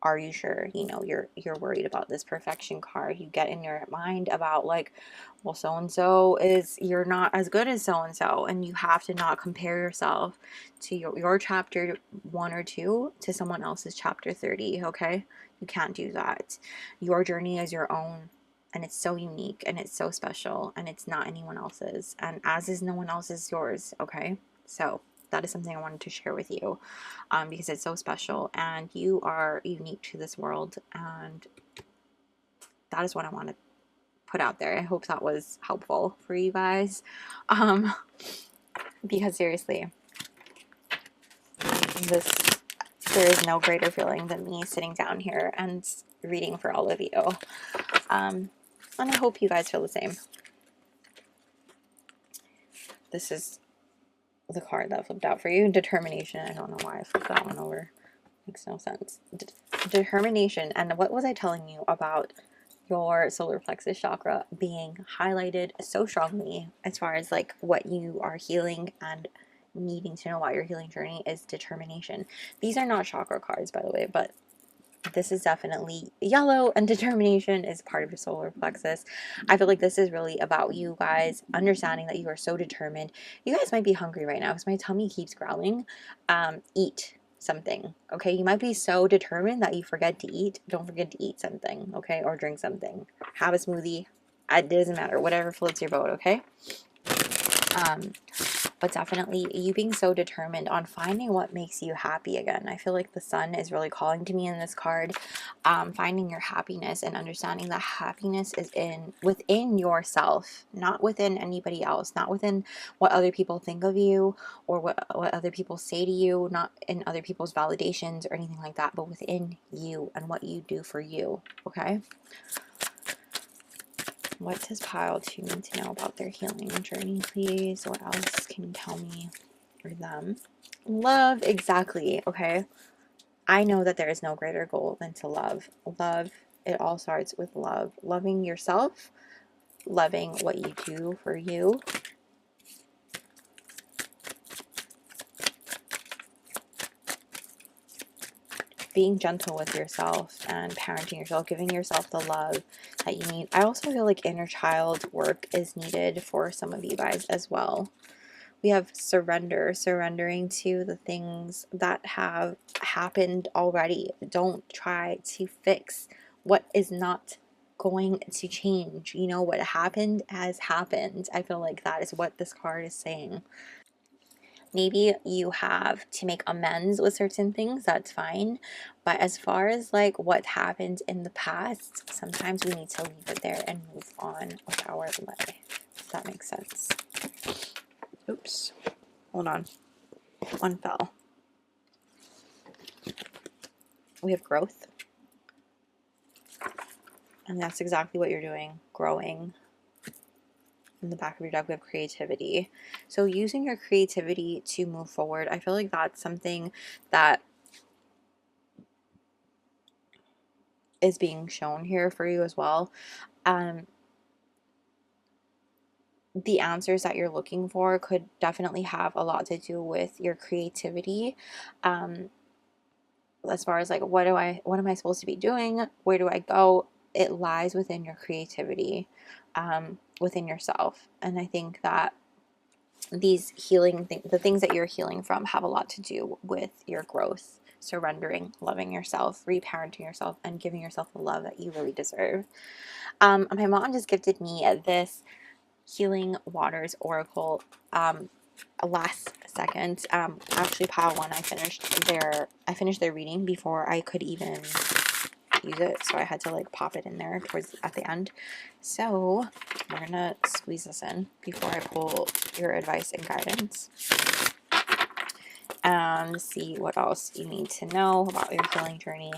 are you sure? You know, you're worried about this perfection card. You get in your mind about like, well, so and so is, you're not as good as so and so, and you have to not compare yourself to your chapter 1 or 2 to someone else's chapter 30. Okay, you can't do that. Your journey is your own, and it's so unique, and it's so special, and it's not anyone else's, and as is no one else's yours. Okay, so that is something I wanted to share with you, because it's so special, and you are unique to this world, and that is what I want to put out there. I hope that was helpful for you guys, because seriously, there is no greater feeling than me sitting down here and reading for all of you, and I hope you guys feel the same. This is the card that flipped out for you. Determination. I don't know why I flipped that one over. Makes no sense. Determination. And what was I telling you about your solar plexus chakra being highlighted so strongly as far as like what you are healing and needing to know about your healing journey is determination. These are not chakra cards, by the way, but this is definitely yellow, and determination is part of your solar plexus. I feel like this is really about you guys understanding that you are so determined. You guys might be hungry right now because my tummy keeps growling. Eat something, okay? You might be so determined that you forget to eat. Don't forget to eat something, okay? Or drink something. Have a smoothie. It doesn't matter. Whatever floats your boat, okay? But definitely you being so determined on finding what makes you happy again. I feel like the sun is really calling to me in this card. Finding your happiness and understanding that happiness is within yourself, not within anybody else, not within what other people think of you or what other people say to you, not in other people's validations or anything like that, but within you and what you do for you, okay? What does pile 2 need to know about their healing journey, please? What else can you tell me for them? Love, exactly, okay? I know that there is no greater goal than to love. Love, it all starts with love. Loving yourself, loving what you do for you. Being gentle with yourself and parenting yourself, giving yourself the love that you need. I also feel like inner child work is needed for some of you guys as well. We have surrender, surrendering to the things that have happened already. Don't try to fix what is not going to change. You know, what happened has happened. I feel like that is what this card is saying. Maybe you have to make amends with certain things, that's fine. But as far as like what happened in the past, sometimes we need to leave it there and move on with our life. If that makes sense. Oops. Hold on. One fell. We have growth. And that's exactly what you're doing. Growing. In the back of your deck, we have creativity. So using your creativity to move forward, I feel like that's something that is being shown here for you as well. The answers that you're looking for could definitely have a lot to do with your creativity. As far as like, what am I supposed to be doing? Where do I go? It lies within your creativity, within yourself. And I think that these the things that you're healing from have a lot to do with your growth, surrendering, loving yourself, reparenting yourself, and giving yourself the love that you really deserve. My mom just gifted me this Healing Waters Oracle last second. Actually, pile 1, I finished their reading before I could even use it, so I had to like pop it in there at the end. So we're gonna squeeze this in before I pull your advice and guidance and see what else you need to know about your healing journey.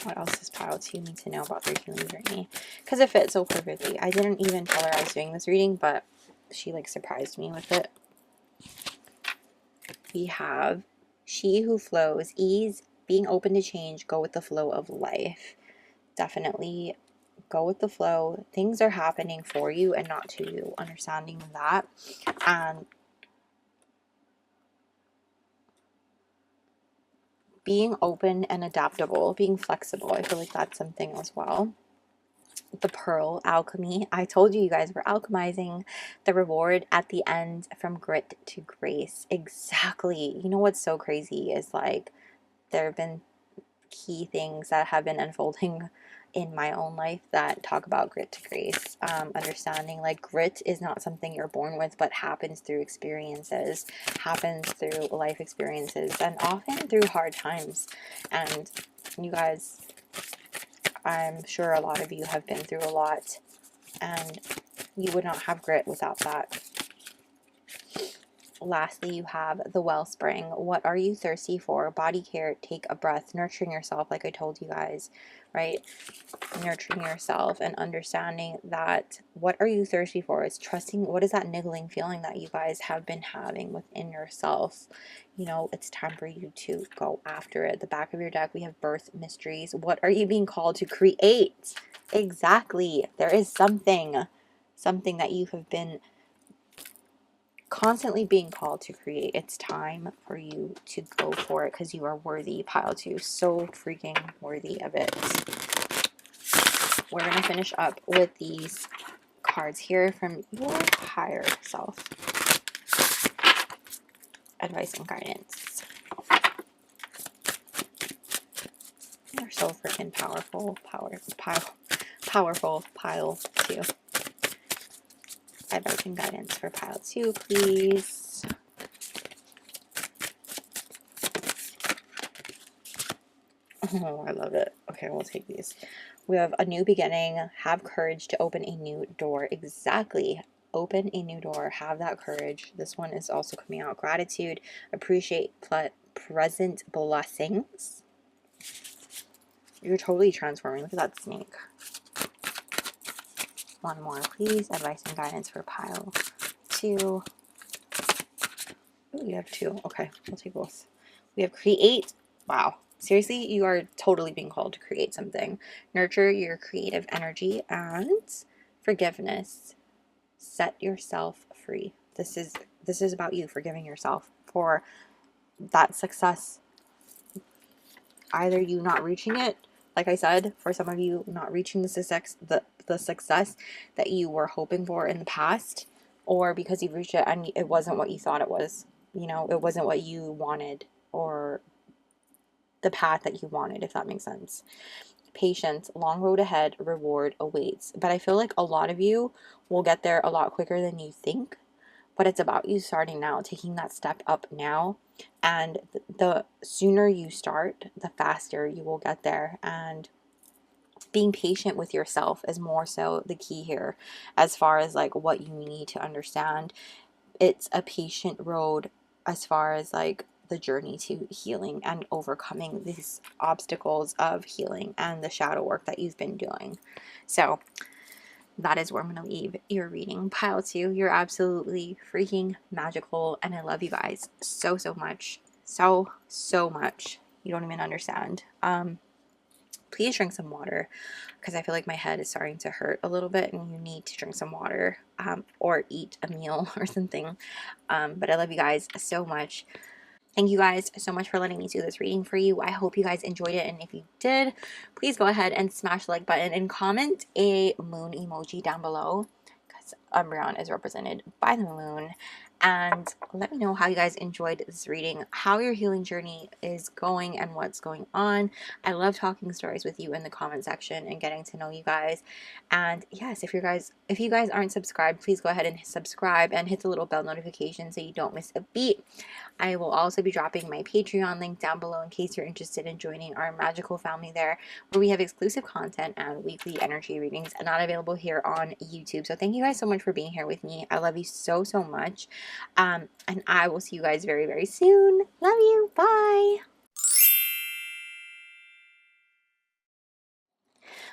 What else does pile 2 need to know about their healing journey? Because it fits so perfectly. I didn't even tell her I was doing this reading, but she like surprised me with it. We have she who flows, ease, being open to change, go with the flow of life. Definitely go with the flow. Things are happening for you and not to you. Understanding that. And being open and adaptable, being flexible. I feel like that's something as well. The Pearl, alchemy. I told you guys we're alchemizing the reward at the end, from grit to grace. Exactly. You know what's so crazy is like there have been key things that have been unfolding in my own life that talk about grit to grace. Understanding like grit is not something you're born with, but happens through experiences, happens through life experiences, and often through hard times. And you guys, I'm sure a lot of you have been through a lot, and you would not have grit without that. Lastly, you have the wellspring. What are you thirsty for? Body care, take a breath, nurturing yourself, like I told you guys, right? Nurturing yourself and understanding that what are you thirsty for? It's trusting what is that niggling feeling that you guys have been having within yourself. You know, it's time for you to go after it. The back of your deck, we have birth mysteries. What are you being called to create? Exactly. There is something that you have been constantly being called to create. It's time for you to go for it because you are worthy, pile 2. So freaking worthy of it. We're going to finish up with these cards here from your higher self. Advice and guidance. You're so freaking powerful. Powerful, pile 2. Advice and guidance for pile 2, please. Oh, I love it. Okay, we'll take these. We have a new beginning. Have courage to open a new door. Exactly. Open a new door. Have that courage. This one is also coming out. Gratitude. Appreciate present blessings. You're totally transforming. Look at that snake. One more, please. Advice and guidance for pile 2. Ooh, you have 2. Okay, we'll take both. We have create. Wow. Seriously, you are totally being called to create something. Nurture your creative energy. And forgiveness. Set yourself free. This is about you forgiving yourself for that success. Either you not reaching it, like I said, for some of you not reaching the success that you were hoping for in the past, or because you've reached it and it wasn't what you thought it was. You know, it wasn't what you wanted, or the path that you wanted, if that makes sense. Patience, long road ahead, reward awaits. But I feel like a lot of you will get there a lot quicker than you think. But it's about you starting now, taking that step up now. And the sooner you start, the faster you will get there. And being patient with yourself is more so the key here, as far as like what you need to understand. It's a patient road as far as like the journey to healing and overcoming these obstacles of healing and the shadow work that you've been doing. So that is where I'm going to leave your reading. Pile 2, you're absolutely freaking magical, and I love you guys so much. So much. You don't even understand. Please drink some water, because I feel like my head is starting to hurt a little bit, and you need to drink some water, or eat a meal or something. But I love you guys so much. Thank you guys so much for letting me do this reading for you. I hope you guys enjoyed it, and if you did, please go ahead and smash the like button and comment a moon emoji down below, because Umbreon is represented by the moon. And let me know how you guys enjoyed this reading, how your healing journey is going, and what's going on. I love talking stories with you in the comment section and getting to know you guys. And yes, if you guys aren't subscribed, please go ahead and subscribe and hit the little bell notification so you don't miss a beat. I will also be dropping my Patreon link down below in case you're interested in joining our magical family there, where we have exclusive content and weekly energy readings, and not available here on YouTube. So thank you guys so much for being here with me. I love you so much. And I will see you guys very soon. Love you. Bye.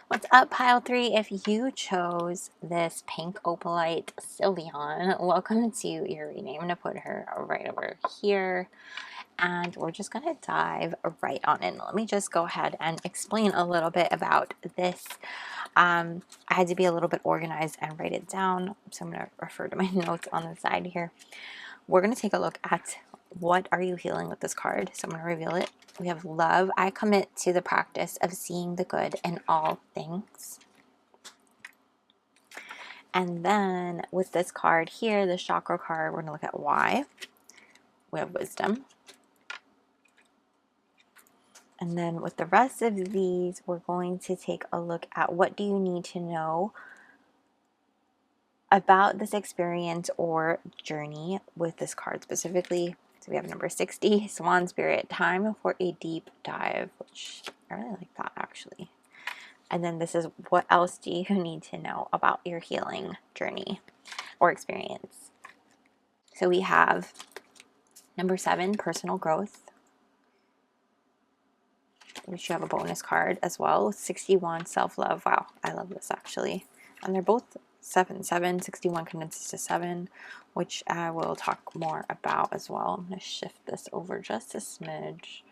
What's up, pile 3? If you chose this pink Opalite Sylveon, welcome to your reading. I'm going to put her right over here, and we're just going to dive right on in. Let me just go ahead and explain a little bit about this. I had to be a little bit organized and write it down, so I'm going to refer to my notes on the side here. We're going to take a look at what are you healing with this card? So I'm going to reveal it. We have love. I commit to the practice of seeing the good in all things. And then with this card here, the chakra card, we're going to look at why. We have wisdom. And then with the rest of these, we're going to take a look at what do you need to know about this experience or journey with this card specifically. So we have number 60, Swan Spirit, time for a deep dive, which I really like that actually. And then this is what else do you need to know about your healing journey or experience. So we have number 7, personal growth, which you have a bonus card as well. 61, self-love. Wow, I love this actually. And they're both 7. 61 condenses to 7, which I will talk more about as well. I'm going to shift this over just a smidge.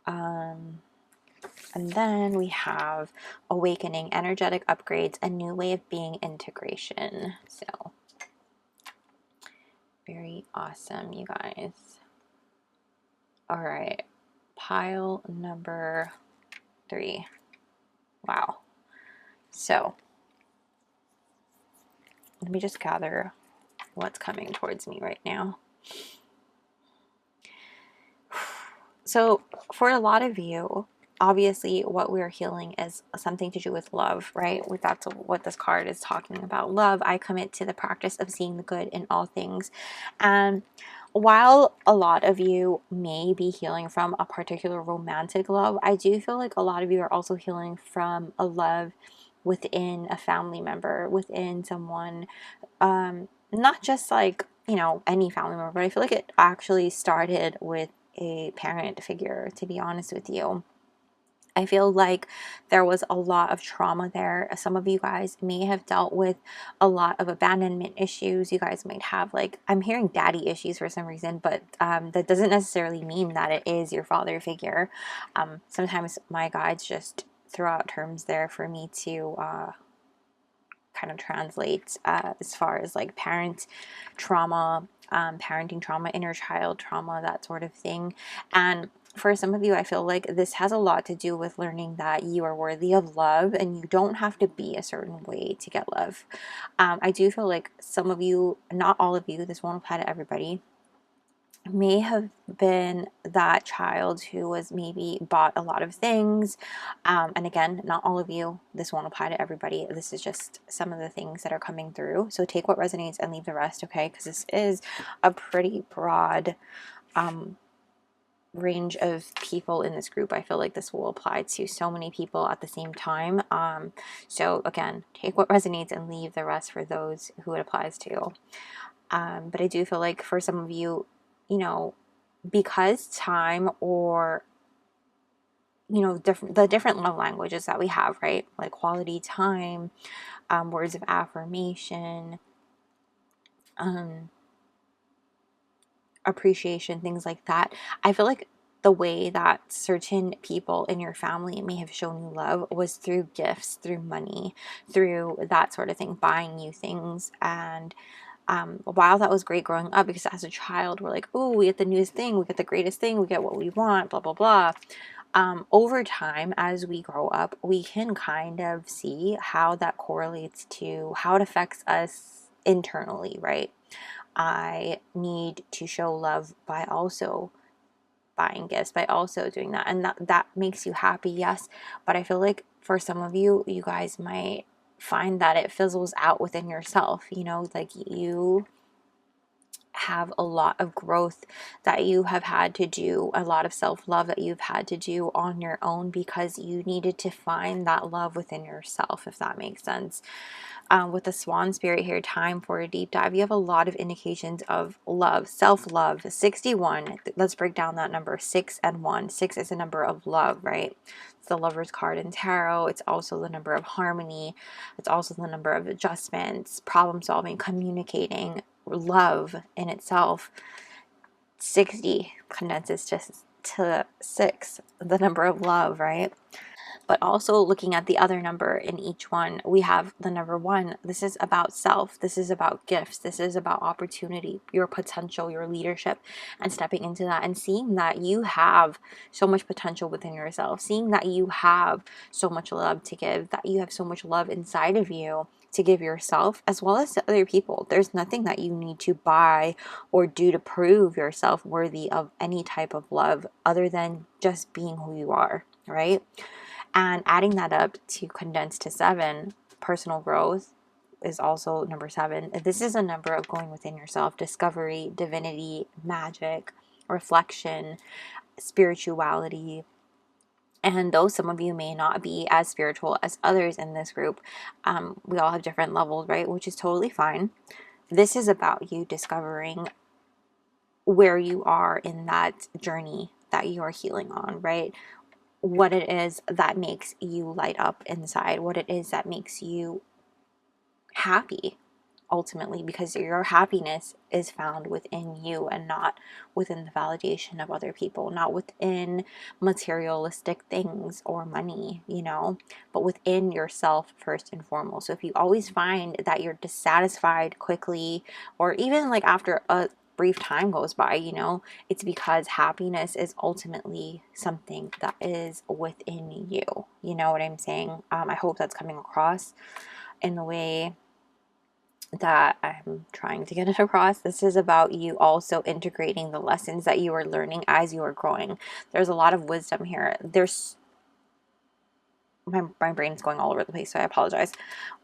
And then we have awakening, energetic upgrades, a new way of being, integration. So very awesome, you guys. All right, pile number 3. Wow. So let me just gather what's coming towards me right now. So for a lot of you, obviously what we're healing is something to do with love, right? That's what this card is talking about. Love. I commit to the practice of seeing the good in all things. And while a lot of you may be healing from a particular romantic love, I do feel like a lot of you are also healing from a love within a family member, within someone, not just like, you know, any family member, but I feel like it actually started with a parent figure, to be honest with you. I feel like there was a lot of trauma there. Some of you guys may have dealt with a lot of abandonment issues. You guys might have, like, I'm hearing daddy issues for some reason, but that doesn't necessarily mean that it is your father figure. Sometimes my guides just throw out terms there for me to kind of translate as far as like parent trauma, parenting trauma, inner child trauma, that sort of thing. And for some of you, I feel like this has a lot to do with learning that you are worthy of love and you don't have to be a certain way to get love. I do feel like some of you, not all of you, this won't apply to everybody, may have been that child who was maybe bought a lot of things. And again, not all of you, this won't apply to everybody. This is just some of the things that are coming through. So take what resonates and leave the rest, okay? Because this is a pretty broad range of people in this group. I feel like this will apply to so many people at the same time. So again, take what resonates and leave the rest for those who it applies to. But I do feel like for some of you, you know, because time, or, you know, the different love languages that we have, right? Like quality time, words of affirmation, appreciation, things like that. I feel like the way that certain people in your family may have shown you love was through gifts, through money, through that sort of thing, buying you things. And while that was great growing up, because as a child we're like, oh, we get the newest thing, we get the greatest thing, we get what we want, blah blah blah. Over time, as we grow up, we can kind of see how that correlates to how it affects us internally, right? I need to show love by also buying gifts, by also doing that, and that makes you happy, yes. But I feel like for some of you, you guys might find that it fizzles out within yourself, you know, like you have a lot of growth that you have had to do, a lot of self-love that you've had to do on your own because you needed to find that love within yourself, if that makes sense. With the swan spirit here, time for a deep dive, you have a lot of indications of love, self-love. 61, let's break down that number, 6 and 1. 6 is a number of love, right? It's the Lover's card in tarot. It's also the number of harmony. It's also the number of adjustments, problem solving, communicating, love in itself. 60 condenses just to 6, the number of love, right? But also looking at the other number in each one, we have the number 1. This is about self. This is about gifts. This is about opportunity, your potential, your leadership, and stepping into that and seeing that you have so much potential within yourself, seeing that you have so much love to give, that you have so much love inside of you to give yourself as well as to other people. There's nothing that you need to buy or do to prove yourself worthy of any type of love other than just being who you are, right? And adding that up to condense to 7, personal growth is also number 7. This is a number of going within yourself, discovery, divinity, magic, reflection, spirituality. And though some of you may not be as spiritual as others in this group, we all have different levels, right? Which is totally fine. This is about you discovering where you are in that journey that you are healing on, right? What it is that makes you light up inside, what it is that makes you happy ultimately, because your happiness is found within you and not within the validation of other people, not within materialistic things or money, you know, but within yourself first and foremost. So if you always find that you're dissatisfied quickly, or even like after a brief time goes by, you know, it's because happiness is ultimately something that is within you. You know what I'm saying? I hope that's coming across in the way that I'm trying to get it across. This is about you also integrating the lessons that you are learning as you are growing. There's a lot of wisdom here. My brain's going all over the place, so I apologize.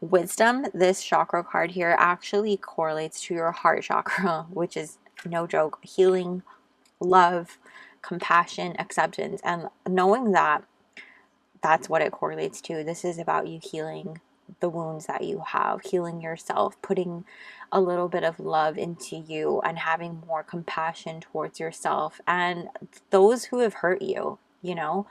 Wisdom, this chakra card here actually correlates to your heart chakra, which is no joke. Healing, love, compassion, acceptance, and knowing that that's what it correlates to. This is about you healing the wounds that you have, healing yourself, putting a little bit of love into you, and having more compassion towards yourself and those who have hurt you, you know.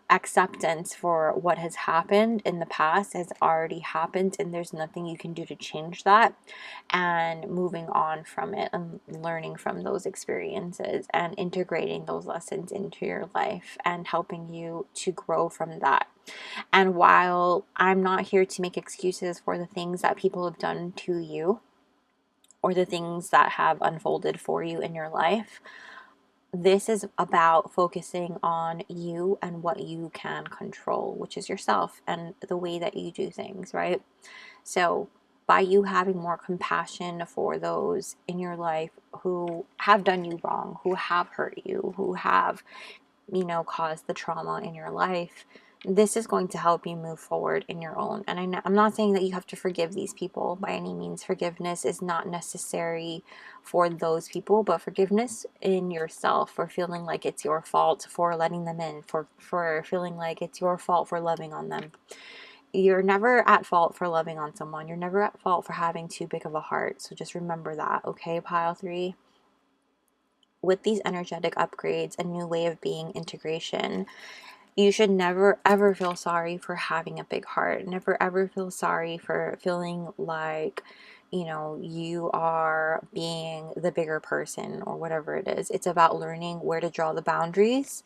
Acceptance for what has happened in the past has already happened, and there's nothing you can do to change that, and moving on from it and learning from those experiences and integrating those lessons into your life and helping you to grow from that. And while I'm not here to make excuses for the things that people have done to you or the things that have unfolded for you in your life, this is about focusing on you and what you can control, which is yourself and the way that you do things, right? So by you having more compassion for those in your life who have done you wrong, who have hurt you, who have, you know, caused the trauma in your life, this is going to help you move forward in your own. And I'm not saying that you have to forgive these people by any means. Forgiveness is not necessary for those people, but forgiveness in yourself for feeling like it's your fault for letting them in, for feeling like it's your fault for loving on them. You're never at fault for loving on someone. You're never at fault for having too big of a heart. So just remember that, okay, pile 3? With these energetic upgrades, a new way of being, integration, you should never ever feel sorry for having a big heart. Never ever feel sorry for feeling like, you know, you are being the bigger person or whatever it is. It's about learning where to draw the boundaries,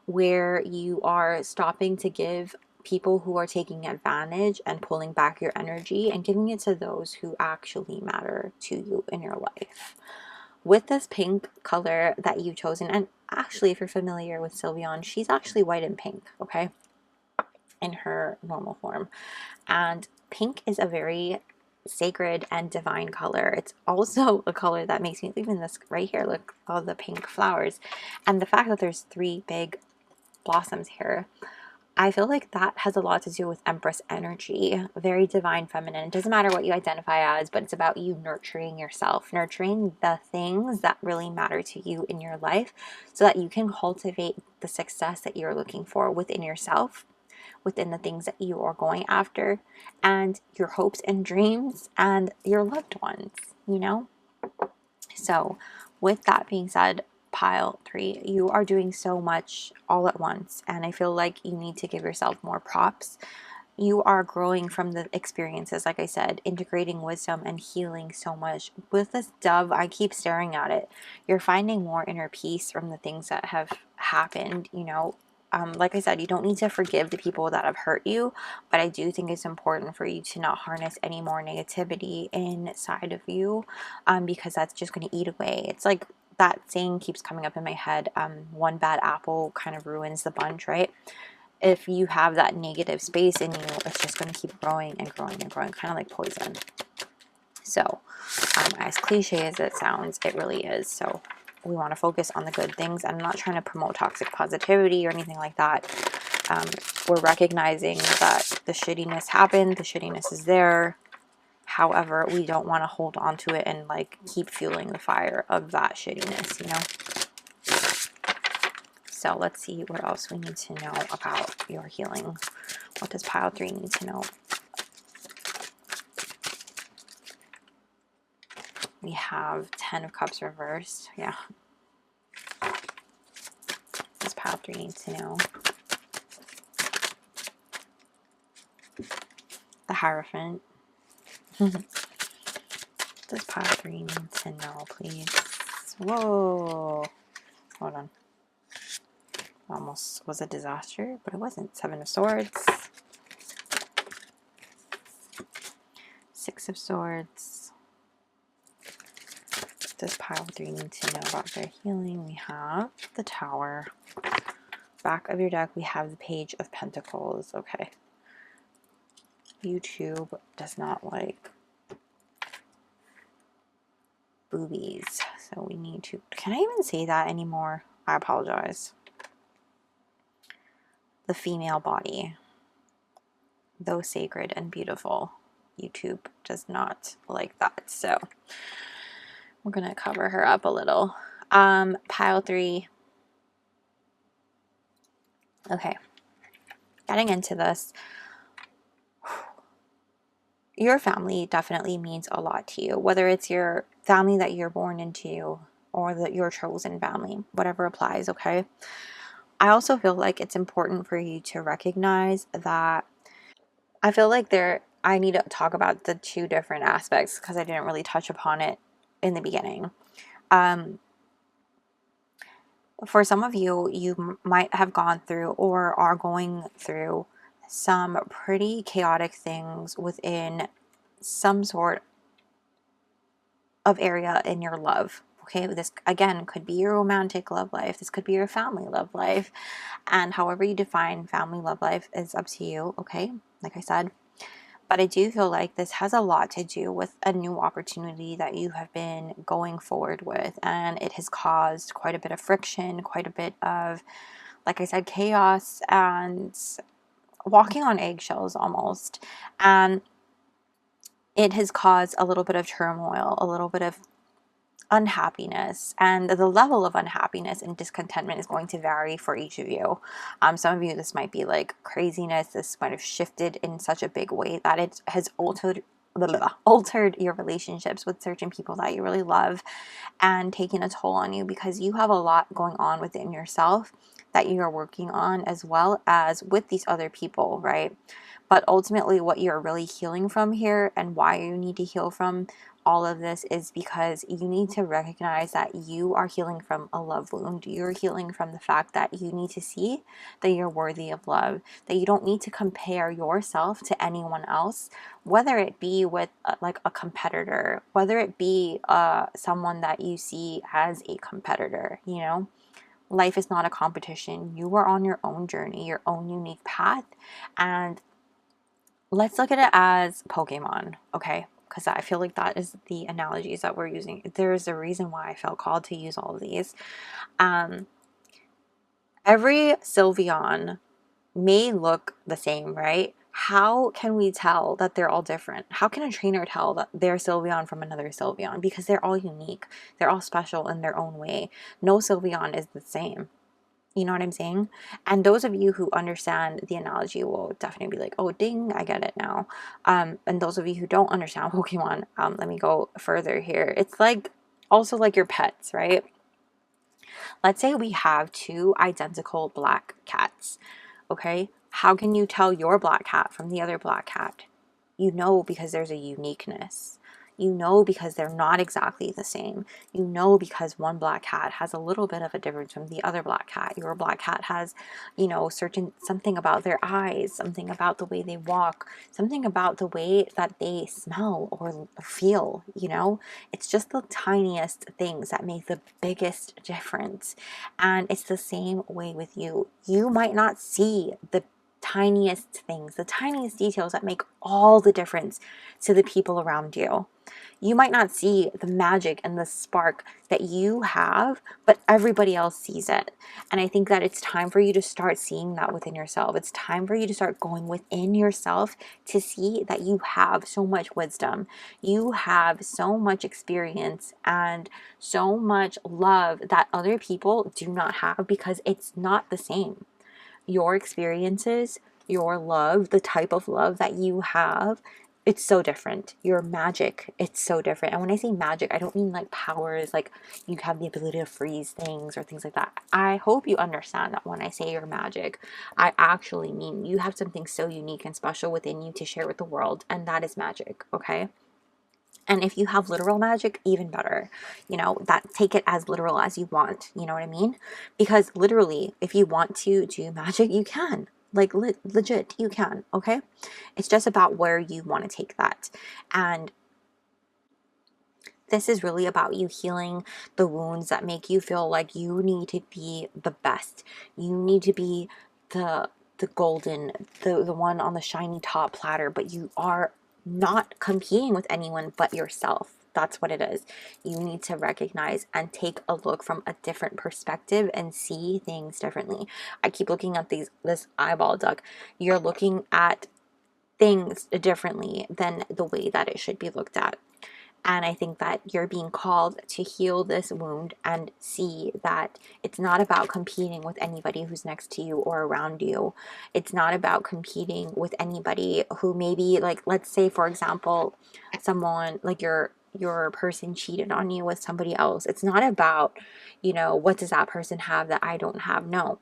where you are stopping to give people who are taking advantage and pulling back your energy and giving it to those who actually matter to you in your life. With this pink color that you've chosen, and actually if you're familiar with Sylveon, she's actually white and pink, okay, in her normal form. And pink is a very sacred and divine color. It's also a color that makes me, even this right here, look, all the pink flowers, and the fact that there's 3 big blossoms here, I feel like that has a lot to do with Empress energy, very divine feminine. It doesn't matter what you identify as, but it's about you nurturing yourself, nurturing the things that really matter to you in your life so that you can cultivate the success that you're looking for within yourself, within the things that you are going after, and your hopes and dreams and your loved ones, you know? So with that being said, pile 3, you are doing so much all at once, and I feel like you need to give yourself more props. You are growing from the experiences, like I said, integrating wisdom and healing so much. With this dove, I keep staring at it. You're finding more inner peace from the things that have happened, you know. Like I said, you don't need to forgive the people that have hurt you, but I do think it's important for you to not harness any more negativity inside of you, because that's just going to eat away. It's like that saying keeps coming up in my head, one bad apple kind of ruins the bunch, right? If you have that negative space in you, it's just going to keep growing and growing and growing, kind of like poison. So as cliche as it sounds, it really is. So we want to focus on the good things. I'm not trying to promote toxic positivity or anything like that. We're recognizing that the shittiness happened, the shittiness is there. However, we don't want to hold on to it and like keep fueling the fire of that shittiness, you know? So let's see what else we need to know about your healing. What does pile 3 need to know? We have 10 of Cups reversed. Yeah. Does pile 3 need to know? The Hierophant. Does pile 3 need to know, please? Whoa. Hold on. Almost was a disaster, but it wasn't. 7 of Swords. 6 of Swords. Does pile 3 need to know about their healing? We have the Tower. Back of your deck, we have the Page of Pentacles. Okay. YouTube does not like boobies, so we need to... Can I even say that anymore? I apologize. The female body, though sacred and beautiful, YouTube does not like that, so we're gonna cover her up a little. Pile 3. Okay, getting into this, your family definitely means a lot to you, whether it's your family that you're born into or your chosen family, whatever applies, okay? I also feel like it's important for you to recognize that I feel like I need to talk about the 2 different aspects because I didn't really touch upon it in the beginning. For some of you, you might have gone through or are going through some pretty chaotic things within some sort of area in your love. Okay, this again could be your romantic love life. This could be your family love life. And however you define family love life is up to you, okay? Like I said. But I do feel like this has a lot to do with a new opportunity that you have been going forward with. And it has caused quite a bit of friction, quite a bit of, like I said, chaos and walking on eggshells almost. And it has caused a little bit of turmoil, a little bit of unhappiness, and the level of unhappiness and discontentment is going to vary for each of you. Some of you, this might be like craziness. This might have shifted in such a big way that it has altered your relationships with certain people that you really love and taken a toll on you because you have a lot going on within yourself that you are working on as well as with these other people, right? But ultimately what you're really healing from here and why you need to heal from all of this is because you need to recognize that you are healing from a love wound. You're healing from the fact that you need to see that you're worthy of love, that you don't need to compare yourself to anyone else, whether it be with like a competitor, whether it be someone that you see as a competitor, you know? Life is not a competition. You are on your own journey, your own unique path, and let's look at it as Pokemon, okay? Because I feel like that is the analogies that we're using. There is a reason why I felt called to use all of these. Every Sylveon may look the same, right? How can we tell that they're all different? How can a trainer tell that they're Sylveon from another Sylveon? Because they're all unique. They're all special in their own way. No Sylveon is the same. You know what I'm saying? And those of you who understand the analogy will definitely be like, oh, ding, I get it now. And those of you who don't understand Pokemon, let me go further here. It's like also like your pets, right? Let's say we have 2 identical black cats, okay? How can you tell your black cat from the other black cat? You know, because there's a uniqueness. You know because they're not exactly the same. You know because one black cat has a little bit of a difference from the other black cat. Your black cat has, you know, something about their eyes, something about the way they walk, something about the way that they smell or feel, you know. It's just the tiniest things that make the biggest difference. And it's the same way with you. You might not see the tiniest things, the tiniest details that make all the difference to the people around you. You might not see the magic and the spark that you have, but everybody else sees it. And I think that it's time for you to start seeing that within yourself. It's time for you to start going within yourself to see that you have so much wisdom. You have so much experience and so much love that other people do not have, because it's not the same. Your experiences, your love, the type of love that you have, it's so different. Your magic, it's so different. And when I say magic, I don't mean like powers, like you have the ability to freeze things or things like that. I hope you understand that when I say your magic, I actually mean you have something so unique and special within you to share with the world, and that is magic, okay? And if you have literal magic, even better. You know, that, take it as literal as you want. You know what I mean? Because literally, if you want to do magic, you can. Like, legit, you can, okay? It's just about where you want to take that. And this is really about you healing the wounds that make you feel like you need to be the best. You need to be the golden, the one on the shiny top platter, but you are not competing with anyone but yourself. That's what it is. You need to recognize and take a look from a different perspective and see things differently. I keep looking at this eyeball duck. You're looking at things differently than the way that it should be looked at. And I think that you're being called to heal this wound and see that it's not about competing with anybody who's next to you or around you. It's not about competing with anybody who maybe, like, let's say, for example, someone like your person cheated on you with somebody else. It's not about, you know, what does that person have that I don't have? No.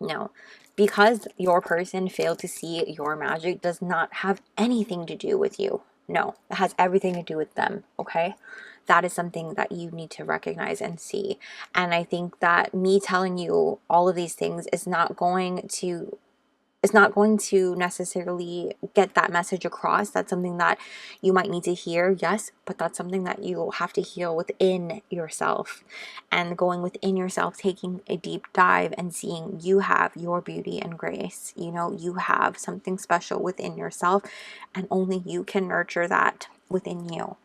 No. Because your person failed to see your magic does not have anything to do with you. No, it has everything to do with them, okay? That is something that you need to recognize and see. And I think that me telling you all of these things is not going to necessarily get that message across. That's something that you might need to hear, yes, but that's something that you have to heal within yourself. And going within yourself, taking a deep dive and seeing you have your beauty and grace. You know, you have something special within yourself, and only you can nurture that within you.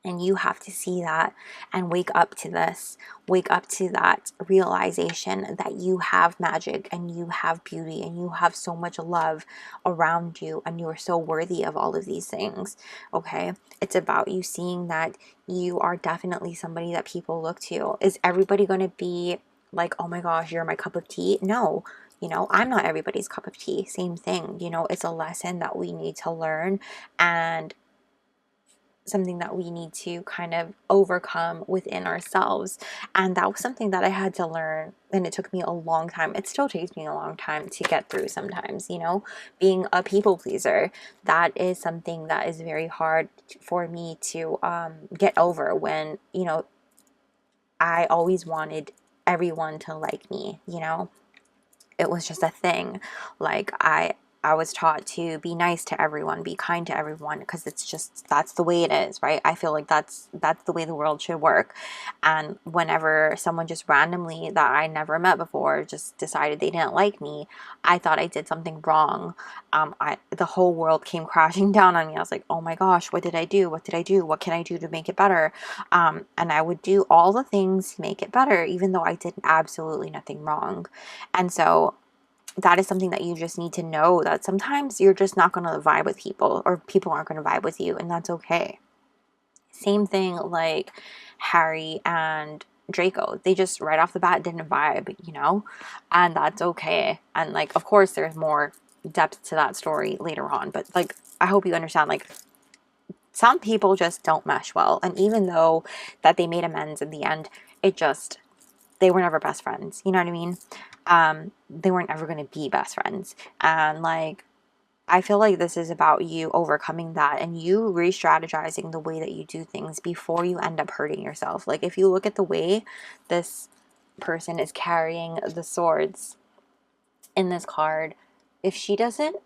And you have to see that and wake up to this. Wake up to that realization that you have magic and you have beauty and you have so much love around you, and you are so worthy of all of these things, okay? It's about you seeing that you are definitely somebody that people look to. Is everybody going to be like, oh my gosh, you're my cup of tea? No. You know, I'm not everybody's cup of tea. Same thing. You know, it's a lesson that we need to learn, and something that we need to kind of overcome within ourselves. And that was something that I had to learn, and it took me a long time. It still takes me a long time to get through sometimes, you know, being a people pleaser. That is something that is very hard for me to get over, when, you know, I always wanted everyone to like me, you know. It was just a thing. Like, I was taught to be nice to everyone, be kind to everyone, because it's just, that's the way it is, right? I feel like that's the way the world should work. And whenever someone just randomly that I never met before just decided they didn't like me, I thought I did something wrong. The whole world came crashing down on me. I was like, oh my gosh, what did I do? What did I do? What can I do to make it better? And I would do all the things to make it better, even though I did absolutely nothing wrong. And so that is something that you just need to know, that sometimes you're just not going to vibe with people, or people aren't going to vibe with you, and that's okay. Same thing like Harry and Draco. They just right off the bat didn't vibe, you know, and that's okay. And like, of course, there's more depth to that story later on, but like, I hope you understand, like, some people just don't mesh well. And even though that they made amends in the end, they were never best friends. You know what I mean? They weren't ever going to be best friends. And like, I feel like this is about you overcoming that and you re-strategizing the way that you do things before you end up hurting yourself. Like if you look at the way this person is carrying the swords in this card, if she doesn't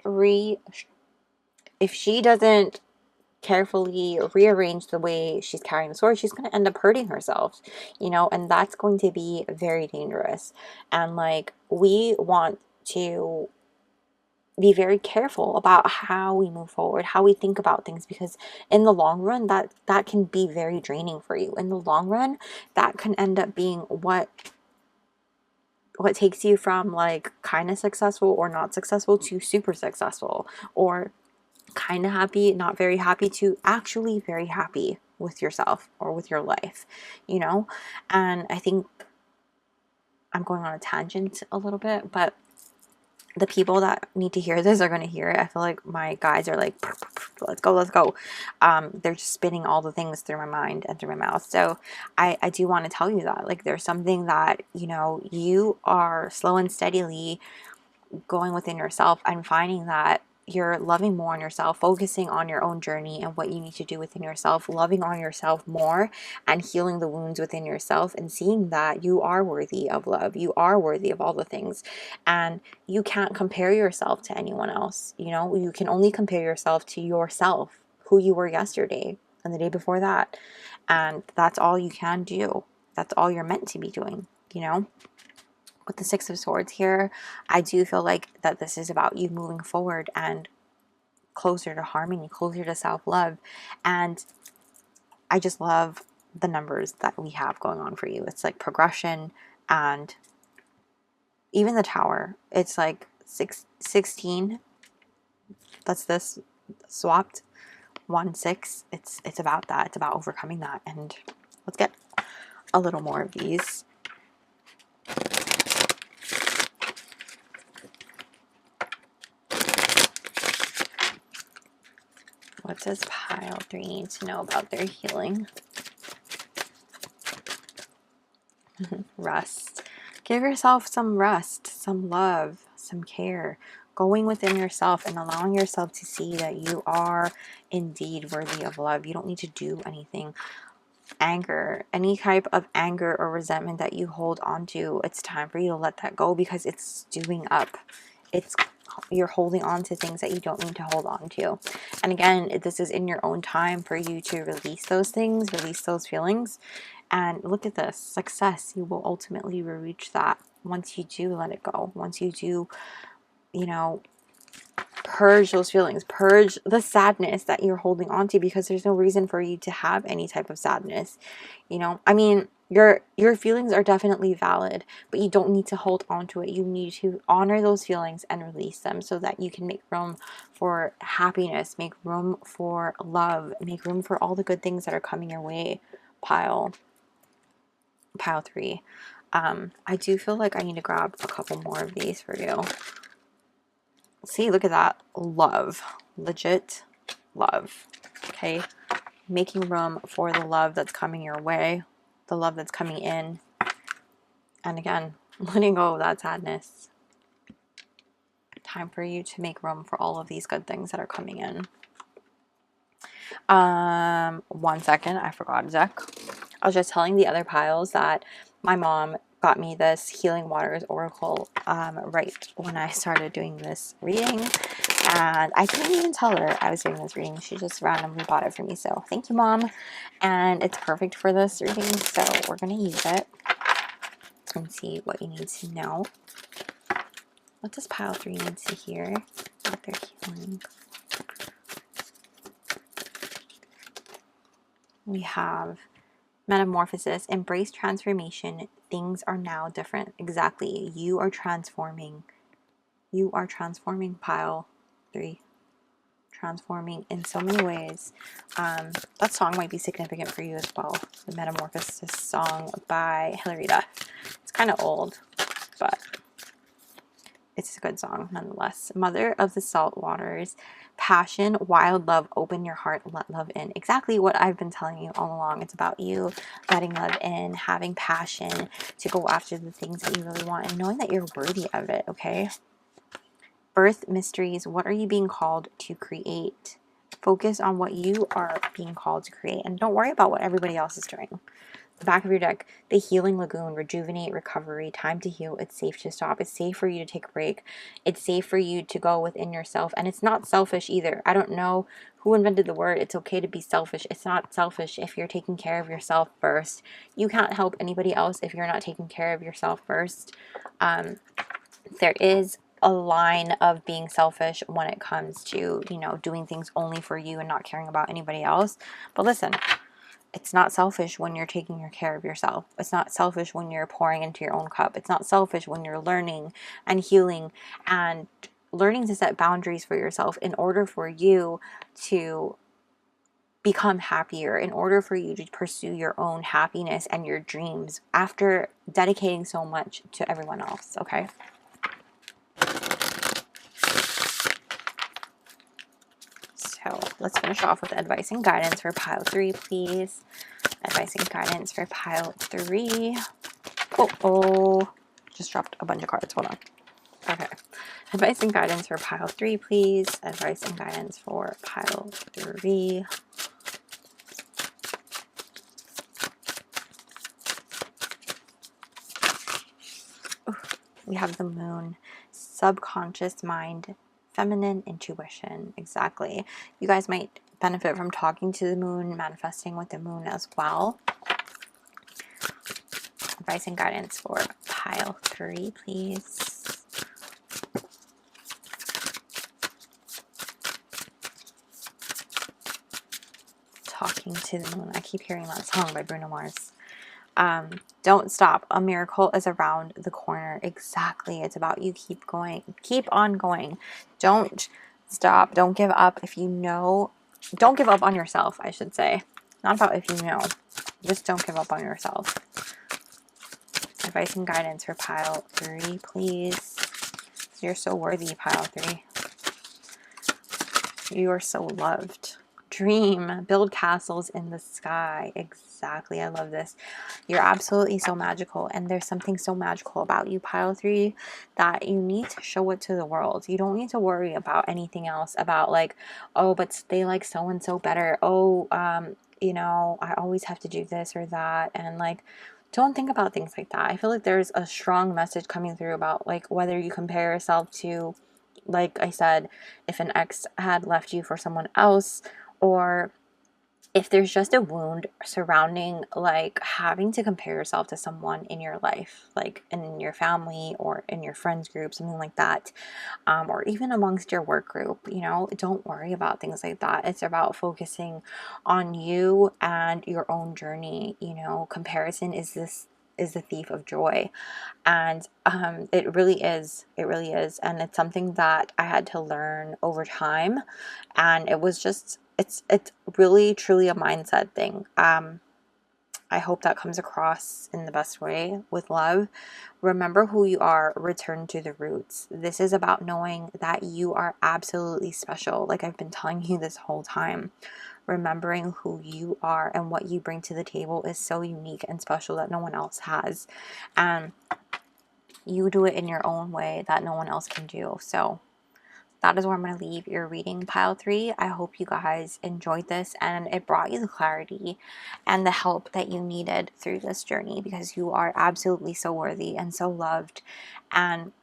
carefully rearrange the way she's carrying the sword, she's going to end up hurting herself, you know, and that's going to be very dangerous. And like, we want to be very careful about how we move forward, how we think about things, because in the long run, that can be very draining for you. In the long run, that can end up being what takes you from like kind of successful or not successful to super successful, or kind of happy, not very happy, to actually very happy with yourself or with your life, you know? And I think I'm going on a tangent a little bit, but the people that need to hear this are going to hear it. I feel like my guys are like, let's go, let's go. They're just spinning all the things through my mind and through my mouth. So I do want to tell you that, like, there's something that, you know, you are slow and steadily going within yourself and finding that you're loving more on yourself, focusing on your own journey and what you need to do within yourself, loving on yourself more and healing the wounds within yourself, and seeing that you are worthy of love, you are worthy of all the things, and you can't compare yourself to anyone else. You know, you can only compare yourself to yourself, who you were yesterday and the day before that, and that's all you can do. That's all you're meant to be doing, you know. With the Six of Swords here, I do feel like that this is about you moving forward and closer to harmony, closer to self-love. And I just love the numbers that we have going on for you. It's like progression, and even the Tower, it's like 16. That's this swapped 1 6. It's about that. It's about overcoming that. And let's get a little more of these. What does pile 3 need to know about their healing? Rest. Give yourself some rest, some love, some care. Going within yourself and allowing yourself to see that you are indeed worthy of love. You don't need to do anything. Anger, any type of anger or resentment that you hold on to, it's time for you to let that go, because it's stewing up. You're holding on to things that you don't need to hold on to. And again, this is in your own time for you to release those things, release those feelings. And look at this, success. You will ultimately reach that once you do let it go. Once you do, you know, purge those feelings, purge the sadness that you're holding on to, because there's no reason for you to have any type of sadness. You know, I mean, your feelings are definitely valid, but you don't need to hold on to it. You need to honor those feelings and release them, so that you can make room for happiness, make room for love, make room for all the good things that are coming your way. Pile 3. I do feel like I need to grab a couple more of these for you. See, look at that. Love. Legit love. Okay. Making room for the love that's coming your way, the love that's coming in. And again, letting go of that sadness. Time for you to make room for all of these good things that are coming in. 1 second, I forgot a deck. I was just telling the other piles that my mom got me this Healing Waters Oracle right when I started doing this reading, and I couldn't even tell her I was doing this reading. She just randomly bought it for me, so thank you, Mom. And it's perfect for this reading, so we're gonna use it and see what you need to know. What does pile 3 need to hear? What they're healing. We have Metamorphosis. Embrace transformation. Things are now different. Exactly. You are transforming. You are transforming, pile 3. Transforming in so many ways. That song might be significant for you as well. The Metamorphosis song by Hilary Duff. It's kind of old, but it's a good song nonetheless. Mother of the Salt Waters. Passion, wild love, open your heart, let love in. Exactly what I've been telling you all along. It's about you letting love in, having passion to go after the things that you really want, and knowing that you're worthy of it, okay? Birth mysteries. What are you being called to create? Focus on what you are being called to create, and don't worry about what everybody else is doing. The back of your deck, the healing lagoon, rejuvenate, recovery, time to heal. It's safe to stop. It's safe for you to take a break. It's safe for you to go within yourself. And it's not selfish either. I don't know who invented the word. It's okay to be selfish. It's not selfish if you're taking care of yourself first. You can't help anybody else if you're not taking care of yourself first. There is a line of being selfish when it comes to, you know, doing things only for you and not caring about anybody else. But listen, it's not selfish when you're taking care of yourself. It's not selfish when you're pouring into your own cup. It's not selfish when you're learning and healing and learning to set boundaries for yourself in order for you to become happier, in order for you to pursue your own happiness and your dreams after dedicating so much to everyone else, okay? So let's finish off with advice and guidance for pile 3, please. Advice and guidance for pile 3. Oh, just dropped a bunch of cards. Hold on. Okay. Advice and guidance for pile 3, please. Advice and guidance for pile 3. Ooh, we have the moon. Subconscious mind. Feminine intuition. Exactly. You guys might benefit from talking to the moon, manifesting with the moon as well. Advice and guidance for pile 3, please. Talking to the moon. I keep hearing that song by Bruno Mars. Don't stop. A miracle is around the corner. Exactly. It's about you. Keep going. Keep on going. Don't stop. Don't give up. If you know, don't give up on yourself, I should say. Not about if you know. Just don't give up on yourself. Advice and guidance for pile 3, please. You're so worthy, pile 3. You are so loved. Dream. Build castles in the sky. Exactly. I love this. You're absolutely so magical. And there's something so magical about you, pile 3, that you need to show it to the world. You don't need to worry about anything else. About like, oh, but they like so-and-so better. Oh, you know, I always have to do this or that. And like, don't think about things like that. I feel like there's a strong message coming through about like whether you compare yourself to, like I said, if an ex had left you for someone else, or if there's just a wound surrounding like having to compare yourself to someone in your life, like in your family or in your friends group, something like that, or even amongst your work group, you know, don't worry about things like that. It's about focusing on you and your own journey. You know, comparison is the thief of joy. And it really is. It really is. And it's something that I had to learn over time. And it was just, it's really truly a mindset thing. I hope that comes across in the best way with love. Remember who you are, return to the roots. This is about knowing that you are absolutely special, like I've been telling you this whole time. Remembering who you are and what you bring to the table is so unique and special that no one else has. And you do it in your own way that no one else can do. So that is where I'm going to leave your reading, pile 3. I hope you guys enjoyed this and it brought you the clarity and the help that you needed through this journey, because you are absolutely so worthy and so loved, and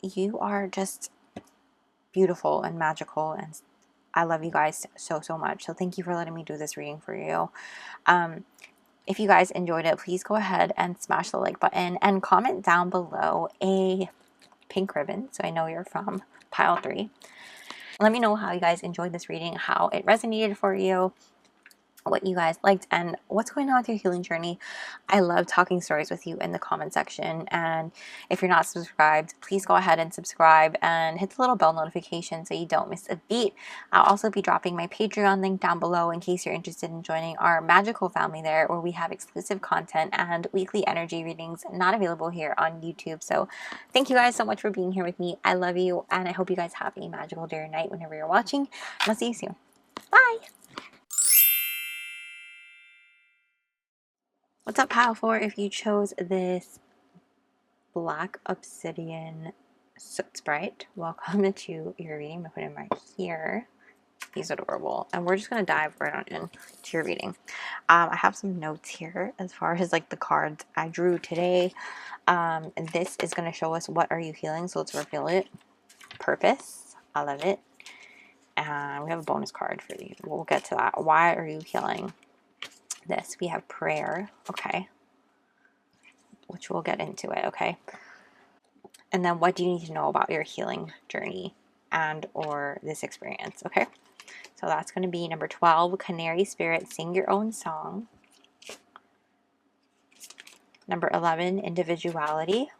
you are just beautiful and magical, and I love you guys so much. So thank you for letting me do this reading for you. If you guys enjoyed it, please go ahead and smash the like button and comment down below a pink ribbon so I know you're from pile 3. Let me know how you guys enjoyed this reading, how it resonated for you, what you guys liked, and what's going on with your healing journey. I love talking stories with you in the comment section. And if you're not subscribed, please go ahead and subscribe and hit the little bell notification so you don't miss a beat. I'll also be dropping my Patreon link down below in case you're interested in joining our magical family there, where we have exclusive content and weekly energy readings not available here on YouTube. So thank you guys so much for being here with me. I love you, and I hope you guys have a magical day or night whenever you're watching, and I'll see you soon. Bye! What's up, pile 4? If you chose this black obsidian Sprite, welcome to your reading. I'm going to put him right here. He's adorable. And we're just going to dive right on into your reading. I have some notes here as far as like the cards I drew today. And this is going to show us what are you healing. So let's reveal it. Purpose. I love it. And we have a bonus card for you. We'll get to that. Why are you healing? This. We have prayer. Okay. Which we'll get into it. Okay. And then what do you need to know about your healing journey and or this experience? Okay. So that's going to be number 12, Canary Spirit, sing your own song. Number 11, individuality.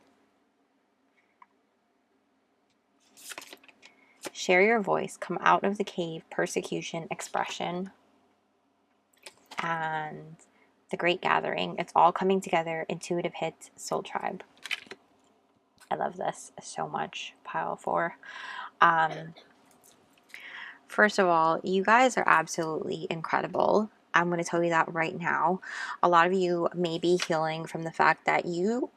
Share your voice, come out of the cave, persecution, expression. And the great gathering. It's all coming together, intuitive hits, soul tribe. I love this so much. Pile 4. First of all, you guys are absolutely incredible. I'm going to tell you that right now. A lot of you may be healing from the fact that you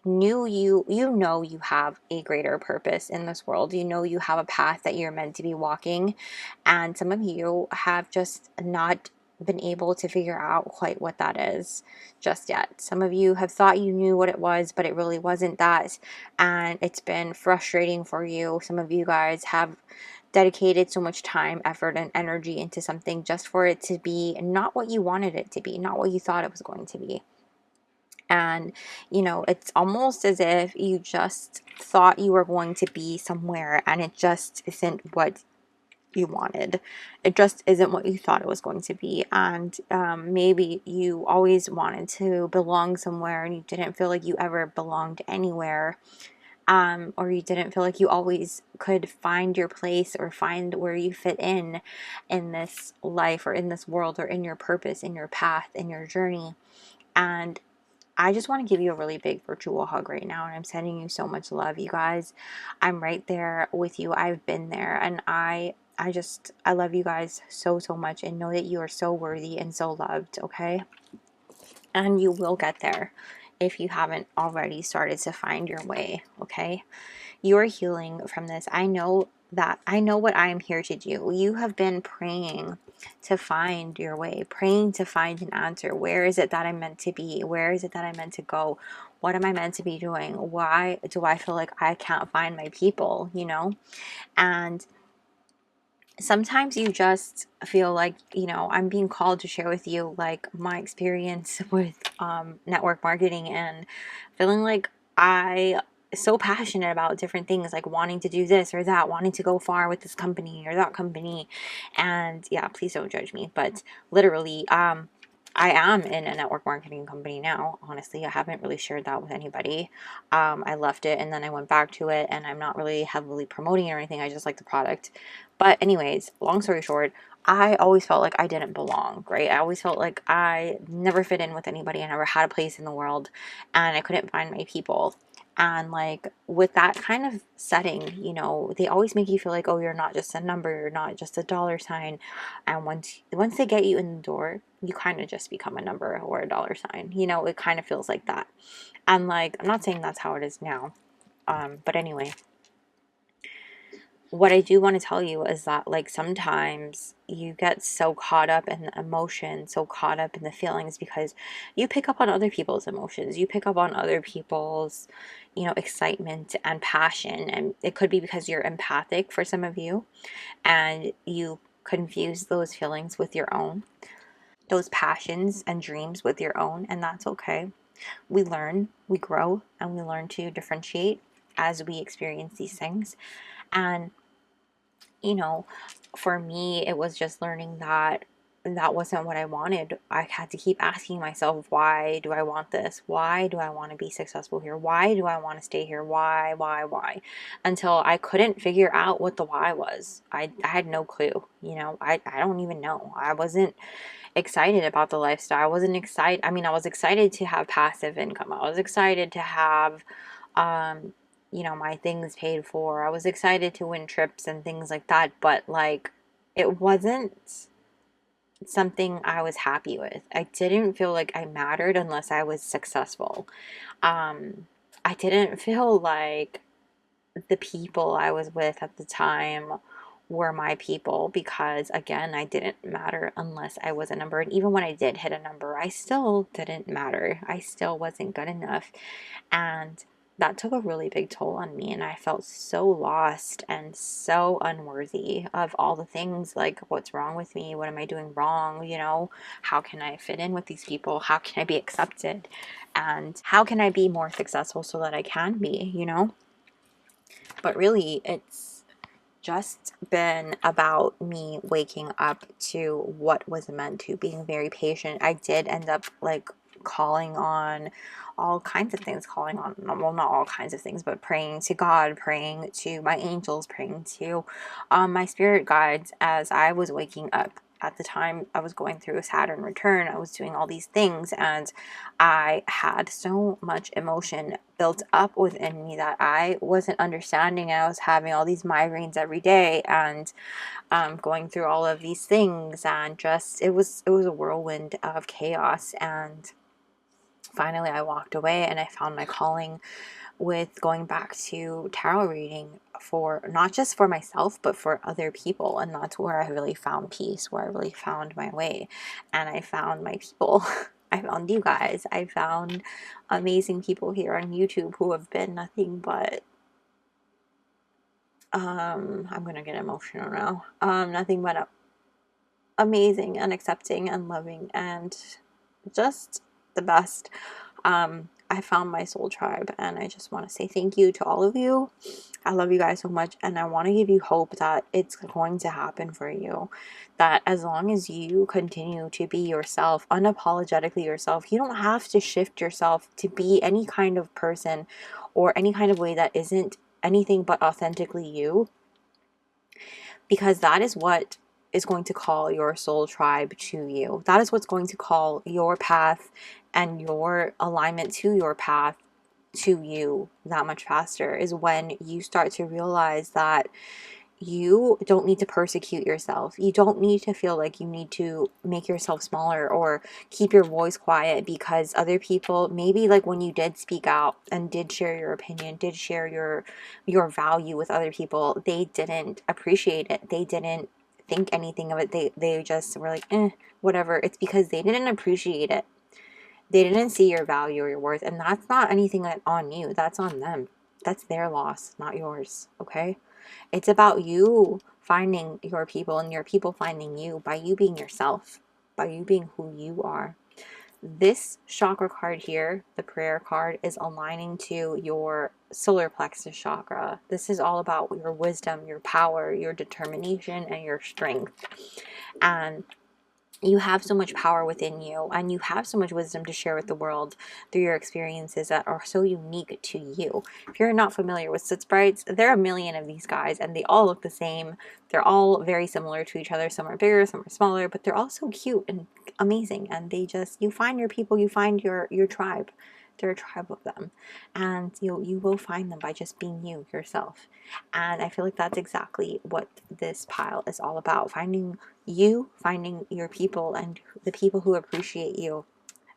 know you have a greater purpose in this world. You know you have a path that you're meant to be walking. And some of you have just not been able to figure out quite what that is just yet. Some of you have thought you knew what it was, but it really wasn't that. And it's been frustrating for you. Some of you guys have dedicated so much time, effort, and energy into something just for it to be not what you wanted it to be, not what you thought it was going to be. And, you know, it's almost as if you just thought you were going to be somewhere and it just isn't what you wanted. It just isn't what you thought it was going to be. And maybe you always wanted to belong somewhere and you didn't feel like you ever belonged anywhere. Or you didn't feel like you always could find your place or find where you fit in this life or in this world or in your purpose, in your path, in your journey. And I just want to give you a really big virtual hug right now, and I'm sending you so much love, you guys. I'm right there with you. I've been there, and I love you guys so much, and know that you are so worthy and so loved, okay? And you will get there if you haven't already started to find your way, okay? You're healing from this. I know what I am here to do. You have been praying to find your way, praying to find an answer. Where is it that I'm meant to be? Where is it that I'm meant to go? What am I meant to be doing? Why do I feel like I can't find my people, you know? And sometimes you just feel like, you know, I'm being called to share with you like my experience with network marketing and feeling like I so passionate about different things, like wanting to do this or that, wanting to go far with this company or that company. And yeah, please don't judge me, but literally I am in a network marketing company now. Honestly, I haven't really shared that with anybody. I left it and then I went back to it, and I'm not really heavily promoting it or anything. I just like the product. But anyways, long story short, I always felt like I didn't belong, right? I always felt like I never fit in with anybody. I never had a place in the world, and I couldn't find my people. And like with that kind of setting, you know, they always make you feel like, oh, you're not just a number, you're not just a dollar sign. And once they get you in the door, you kind of just become a number or a dollar sign. You know, it kind of feels like that. And like, I'm not saying that's how it is now. But anyway, what I do want to tell you is that like sometimes you get so caught up in the emotion, so caught up in the feelings, because you pick up on other people's emotions. You pick up on other people's, you know, excitement and passion. And it could be because you're empathic for some of you, and you confuse those feelings with your own, those passions and dreams with your own, and that's okay. We learn, we grow, and we learn to differentiate as we experience these things. And you know, for me, it was just learning that that wasn't what I wanted. I had to keep asking myself, why do I want this? Why do I want to be successful here? Why do I want to stay here? Why? Until I couldn't figure out what the why was. I had no clue, you know, I don't even know. I wasn't excited about the lifestyle. I wasn't excited. I mean, I was excited to have passive income. I was excited to have, you know, my things paid for. I was excited to win trips and things like that, but like it wasn't something I was happy with. I didn't feel like I mattered unless I was successful. I didn't feel like the people I was with at the time were my people, because again, I didn't matter unless I was a number. And even when I did hit a number, I still didn't matter. I still wasn't good enough. And that took a really big toll on me, and I felt so lost and so unworthy of all the things, like, what's wrong with me? What am I doing wrong? You know, how can I fit in with these people? How can I be accepted? And how can I be more successful so that I can be, you know? But really, it's just been about me waking up to what was meant to, being very patient. I did end up like calling on all kinds of things, calling on, well, not all kinds of things, but praying to God, praying to my angels, praying to my spirit guides as I was waking up. At the time, I was going through a Saturn return. I was doing all these things, and I had so much emotion built up within me that I wasn't understanding. I was having all these migraines every day, and going through all of these things, and just it was a whirlwind of chaos. And finally, I walked away, and I found my calling with going back to tarot reading, for not just for myself but for other people. And that's where I really found peace, where I really found my way, and I found my people. I found you guys. I found amazing people here on YouTube who have been nothing but I'm gonna get emotional now. Nothing but amazing and accepting and loving and just the best. I found my soul tribe, and I just want to say thank you to all of you. I love you guys so much, and I want to give you hope that it's going to happen for you. That as long as you continue to be yourself, unapologetically yourself, you don't have to shift yourself to be any kind of person or any kind of way that isn't anything but authentically you, because that is what is going to call your soul tribe to you. That is what's going to call your path and your alignment to your path to you that much faster, is when you start to realize that you don't need to persecute yourself. You don't need to feel like you need to make yourself smaller or keep your voice quiet because other people, maybe like when you did speak out and did share your opinion, did share your value with other people, they didn't appreciate it. They didn't think anything of it. They just were like, whatever. It's because they didn't appreciate it. They didn't see your value or your worth, and that's not anything on you. That's on them. That's their loss, not yours, okay? It's about you finding your people and your people finding you by you being yourself, by you being who you are. This chakra card here, the prayer card, is aligning to your solar plexus chakra. This is all about your wisdom, your power, your determination, and your strength. And you have so much power within you, and you have so much wisdom to share with the world through your experiences that are so unique to you. If you're not familiar with Soot Sprites, there are a million of these guys, and they all look the same. They're all very similar to each other. Some are bigger, some are smaller, but they're all so cute and amazing. And they just, you find your people, you find your tribe. There are a tribe of them, and you will find them by just being you yourself. And I feel like that's exactly what this pile is all about: finding you, finding your people, and the people who appreciate you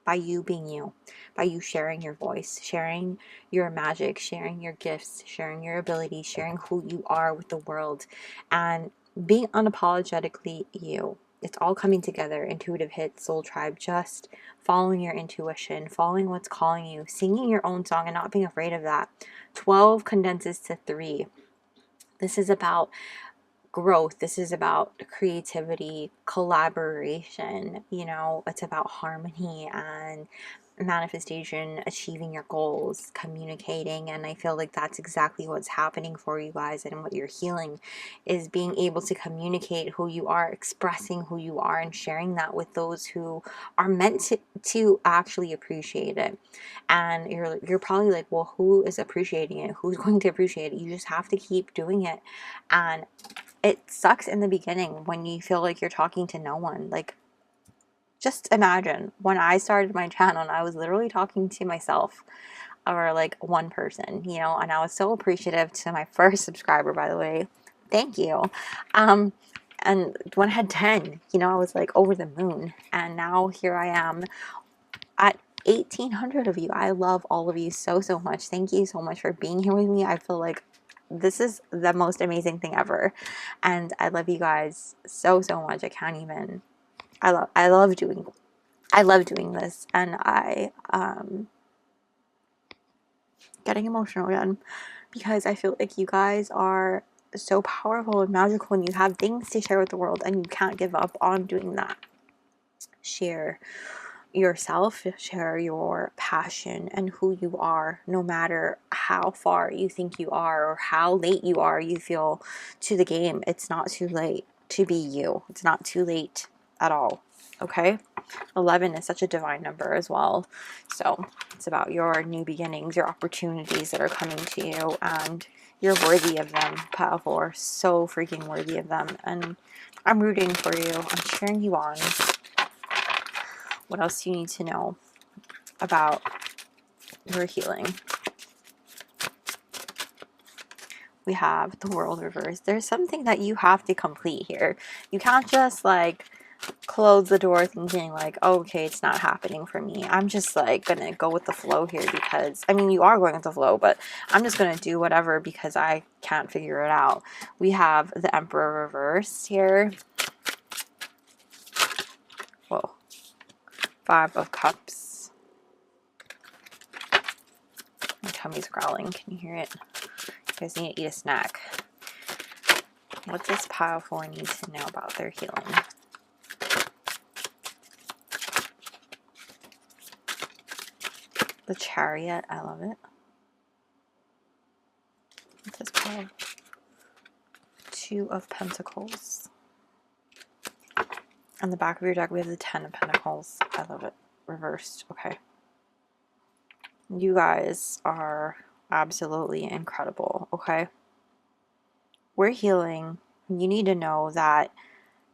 by you being you, by you sharing your voice, sharing your magic, sharing your gifts, sharing your abilities, sharing who you are with the world, and being unapologetically you. It's all coming together. Intuitive hit, soul tribe, just following your intuition, following what's calling you, singing your own song and not being afraid of that. 12 condenses to 3. This is about growth. This is about creativity, collaboration, it's about harmony and manifestation, achieving your goals, communicating. And I feel like that's exactly what's happening for you guys, and what you're healing is being able to communicate who you are, expressing who you are, and sharing that with those who are meant to actually appreciate it. And you're probably like, well, who is appreciating it? Who's going to appreciate it? You just have to keep doing it. And it sucks in the beginning when you feel like you're talking to no one. Like, just imagine when I started my channel and I was literally talking to myself, or like one person, and I was so appreciative to my first subscriber, by the way. Thank you. And when I had 10, I was like over the moon. And now here I am at 1,800 of you. I love all of you so, so much. Thank you so much for being here with me. I feel like this is the most amazing thing ever. And I love you guys so much. I can't even, I love doing this. And I getting emotional again, because I feel like you guys are so powerful and magical, and you have things to share with the world, and you can't give up on doing that. Share yourself, share your passion and who you are, no matter how far you think you are or how late you feel to the game. It's not too late to be you. It's not too late at all. Okay? 11 is such a divine number as well. So it's about your new beginnings, your opportunities that are coming to you, and you're worthy of them. Pile 4, so freaking worthy of them. And I'm rooting for you. I'm cheering you on. What else do you need to know about your healing? We have the World reverse. There's something that you have to complete here. You can't just like close the door thinking like, oh, okay, it's not happening for me. I'm just like gonna go with the flow here, because I mean, you are going with the flow, but I'm just gonna do whatever because I can't figure it out. We have the Emperor reverse here. Whoa. 5 of Cups. My tummy's growling. Can you hear it? You guys need to eat a snack. What does pile 4 need to know about their healing? The Chariot. I love it. What does pile 2 of Pentacles? On the back of your deck, we have the 10 of Pentacles. I love it. Reversed. Okay. You guys are absolutely incredible. Okay. We're healing. You need to know that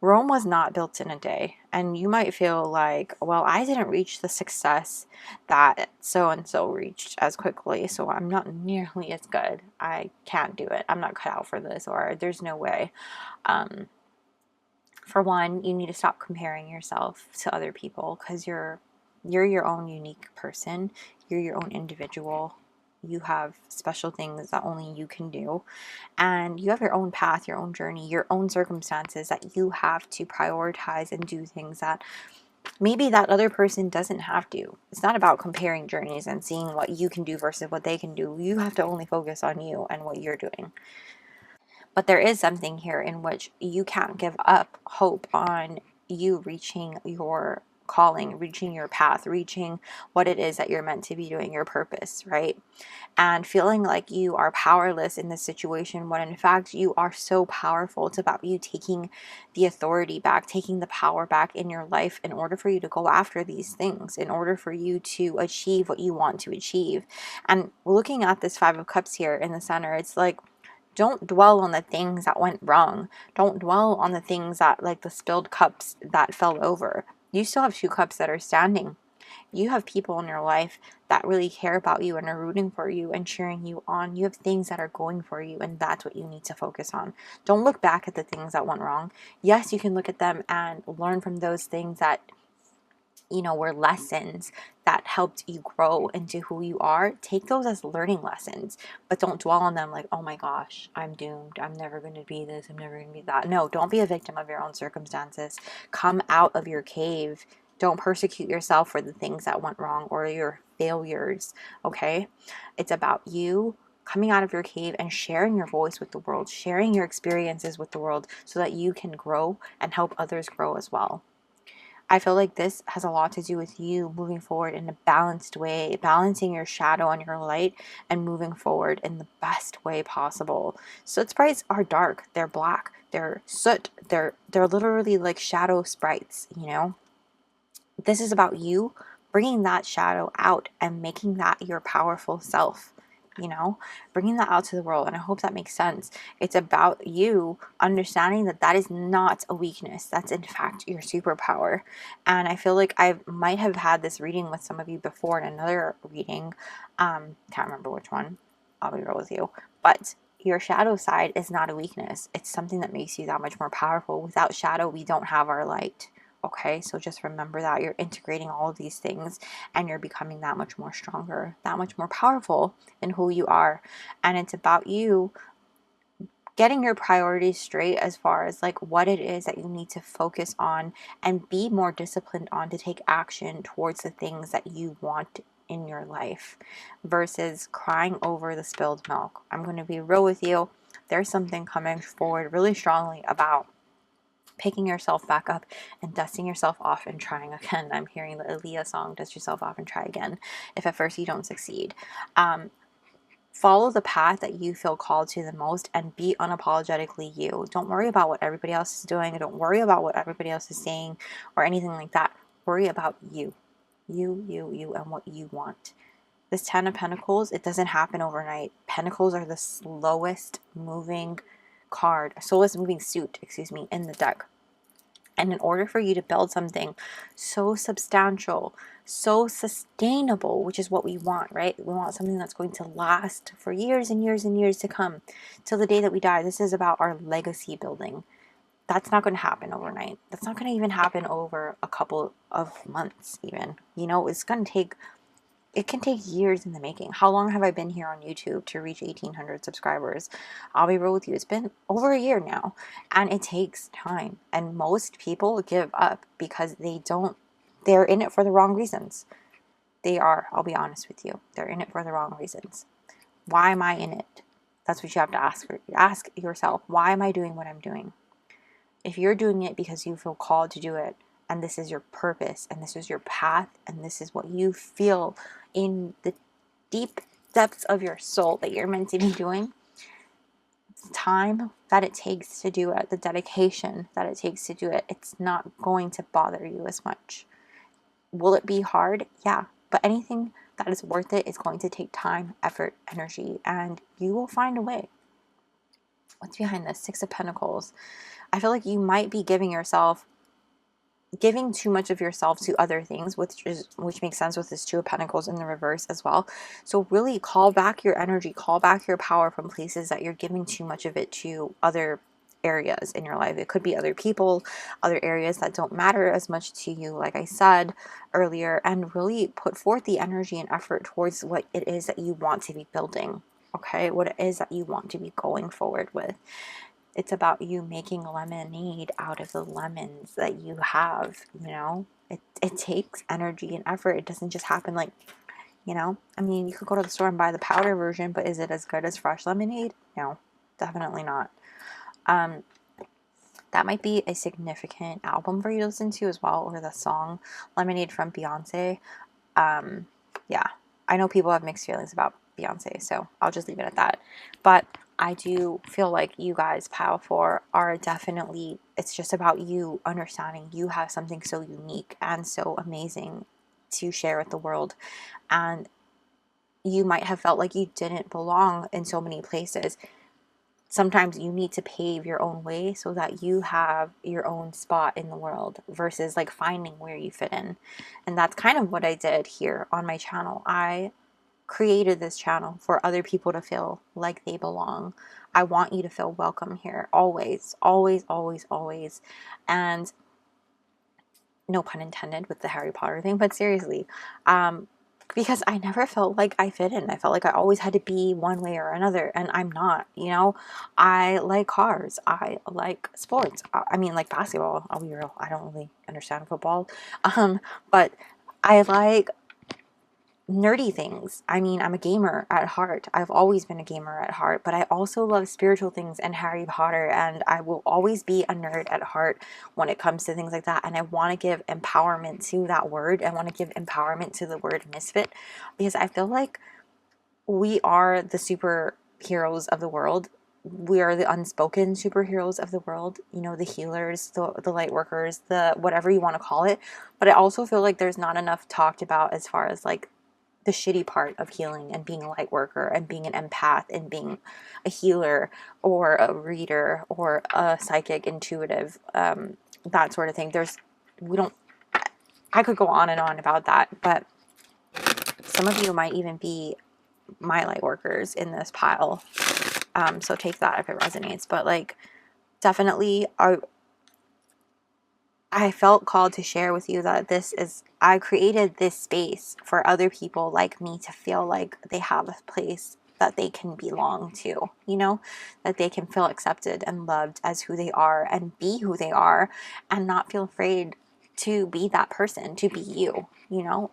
Rome was not built in a day. And you might feel like, well, I didn't reach the success that so-and-so reached as quickly, so I'm not nearly as good. I can't do it. I'm not cut out for this, or there's no way. For one, you need to stop comparing yourself to other people, because you're your own unique person. You're your own individual. You have special things that only you can do, and you have your own path, your own journey, your own circumstances that you have to prioritize and do things that maybe that other person doesn't have to. It's not about comparing journeys and seeing what you can do versus what they can do. You have to only focus on you and what you're doing. But there is something here in which you can't give up hope on you reaching your calling, reaching your path, reaching what it is that you're meant to be doing, your purpose, right? And feeling like you are powerless in this situation, when in fact you are so powerful. It's about you taking the authority back, taking the power back in your life in order for you to go after these things, in order for you to achieve what you want to achieve. And looking at this 5 of Cups here in the center, it's like, don't dwell on the things that went wrong. Don't dwell on the things that, like the spilled cups that fell over. You still have 2 cups that are standing. You have people in your life that really care about you and are rooting for you and cheering you on. You have things that are going for you, and that's what you need to focus on. Don't look back at the things that went wrong. Yes, you can look at them and learn from those things that, you know, were lessons that helped you grow into who you are. Take those as learning lessons, but don't dwell on them like, oh my gosh, I'm doomed. I'm never going to be this. I'm never going to be that. No, don't be a victim of your own circumstances. Come out of your cave. Don't persecute yourself for the things that went wrong or your failures, okay? It's about you coming out of your cave and sharing your voice with the world, sharing your experiences with the world so that you can grow and help others grow as well. I feel like this has a lot to do with you moving forward in a balanced way, balancing your shadow and your light and moving forward in the best way possible. Soot sprites are dark, they're black, they're soot, they're literally like shadow sprites, you know? This is about you bringing that shadow out and making that your powerful self, you know, bringing that out to the world. And I hope that makes sense. It's about you understanding that that is not a weakness. That's in fact your superpower. And I feel like I might have had this reading with some of you before in another reading. Can't remember which one. I'll be real with you. But your shadow side is not a weakness. It's something that makes you that much more powerful. Without shadow, we don't have our light. Okay, so just remember that you're integrating all of these things and you're becoming that much more stronger, that much more powerful in who you are. And it's about you getting your priorities straight as far as like what it is that you need to focus on and be more disciplined on to take action towards the things that you want in your life versus crying over the spilled milk. I'm going to be real with you. There's something coming forward really strongly about picking yourself back up and dusting yourself off and trying again. I'm hearing the Aaliyah song, dust yourself off and try again, if at first you don't succeed. Follow the path that you feel called to the most and be unapologetically you. Don't worry about what everybody else is doing. Don't worry about what everybody else is saying or anything like that. Worry about you. You, and what you want. This 10 of Pentacles, it doesn't happen overnight. Pentacles are the slowest moving card, slowest moving suit, excuse me, in the deck. And in order for you to build something so substantial, so sustainable, which is what we want, right? We want something that's going to last for years and years and years to come, till the day that we die. This is about our legacy building. That's not going to happen overnight. That's not going to even happen over a couple of months even. You know, it's going to take, it can take years in the making. How long have I been here on YouTube to reach 1,800 subscribers? I'll be real with you. It's been over a year now, and it takes time. And most people give up because they're in it for the wrong reasons. They are, I'll be honest with you. They're in it for the wrong reasons. Why am I in it? That's what you have to ask yourself. Why am I doing what I'm doing? If you're doing it because you feel called to do it, and this is your purpose, and this is your path, and this is what you feel in the deep depths of your soul that you're meant to be doing, the time that it takes to do it, the dedication that it takes to do it, it's not going to bother you as much. Will it be hard? Yeah. But anything that is worth it is going to take time, effort, energy, and you will find a way. What's behind this? 6 of Pentacles. I feel like you might be giving too much of yourself to other things, which makes sense with this 2 of Pentacles in the reverse as well. So really call back your energy, call back your power from places that you're giving too much of it to other areas in your life. It could be other people, other areas that don't matter as much to you, like I said earlier, and really put forth the energy and effort towards what it is that you want to be building, okay? What it is that you want to be going forward with. It's about you making lemonade out of the lemons that you have, you know? It takes energy and effort. It doesn't just happen like, you know? I mean, you could go to the store and buy the powder version, but is it as good as fresh lemonade? No, definitely not. That might be a significant album for you to listen to as well, or the song Lemonade from Beyonce. Yeah, I know people have mixed feelings about Beyonce, so I'll just leave it at that. But I do feel like you guys, Pile 4, are definitely, it's just about you understanding you have something so unique and so amazing to share with the world. And you might have felt like you didn't belong in so many places. Sometimes you need to pave your own way so that you have your own spot in the world versus like finding where you fit in. And that's kind of what I did here on my channel. I created this channel for other people to feel like they belong. I want you to feel welcome here always, always, always, always. And no pun intended with the Harry Potter thing, but seriously, because I never felt like I fit in. I felt like I always had to be one way or another, and I'm not, you know. I like cars. I like sports. I mean, like basketball. I'll be real. I don't really understand football. But I like nerdy things. I mean, I'm a gamer at heart. I've always been a gamer at heart, but I also love spiritual things and Harry Potter, and I will always be a nerd at heart when it comes to things like that. And I want to give empowerment to that word. I want to give empowerment to the word misfit, because I feel like we are the superheroes of the world. We are the unspoken superheroes of the world, you know, the healers, the light workers, the whatever you want to call it. But I also feel like there's not enough talked about as far as like the shitty part of healing and being a light worker and being an empath and being a healer or a reader or a psychic, intuitive, that sort of thing. I could go on and on about that, but some of you might even be my light workers in this pile. So take that if it resonates, but like definitely I felt called to share with you that I created this space for other people like me to feel like they have a place that they can belong to, you know, that they can feel accepted and loved as who they are and be who they are and not feel afraid to be that person, to be you, you know.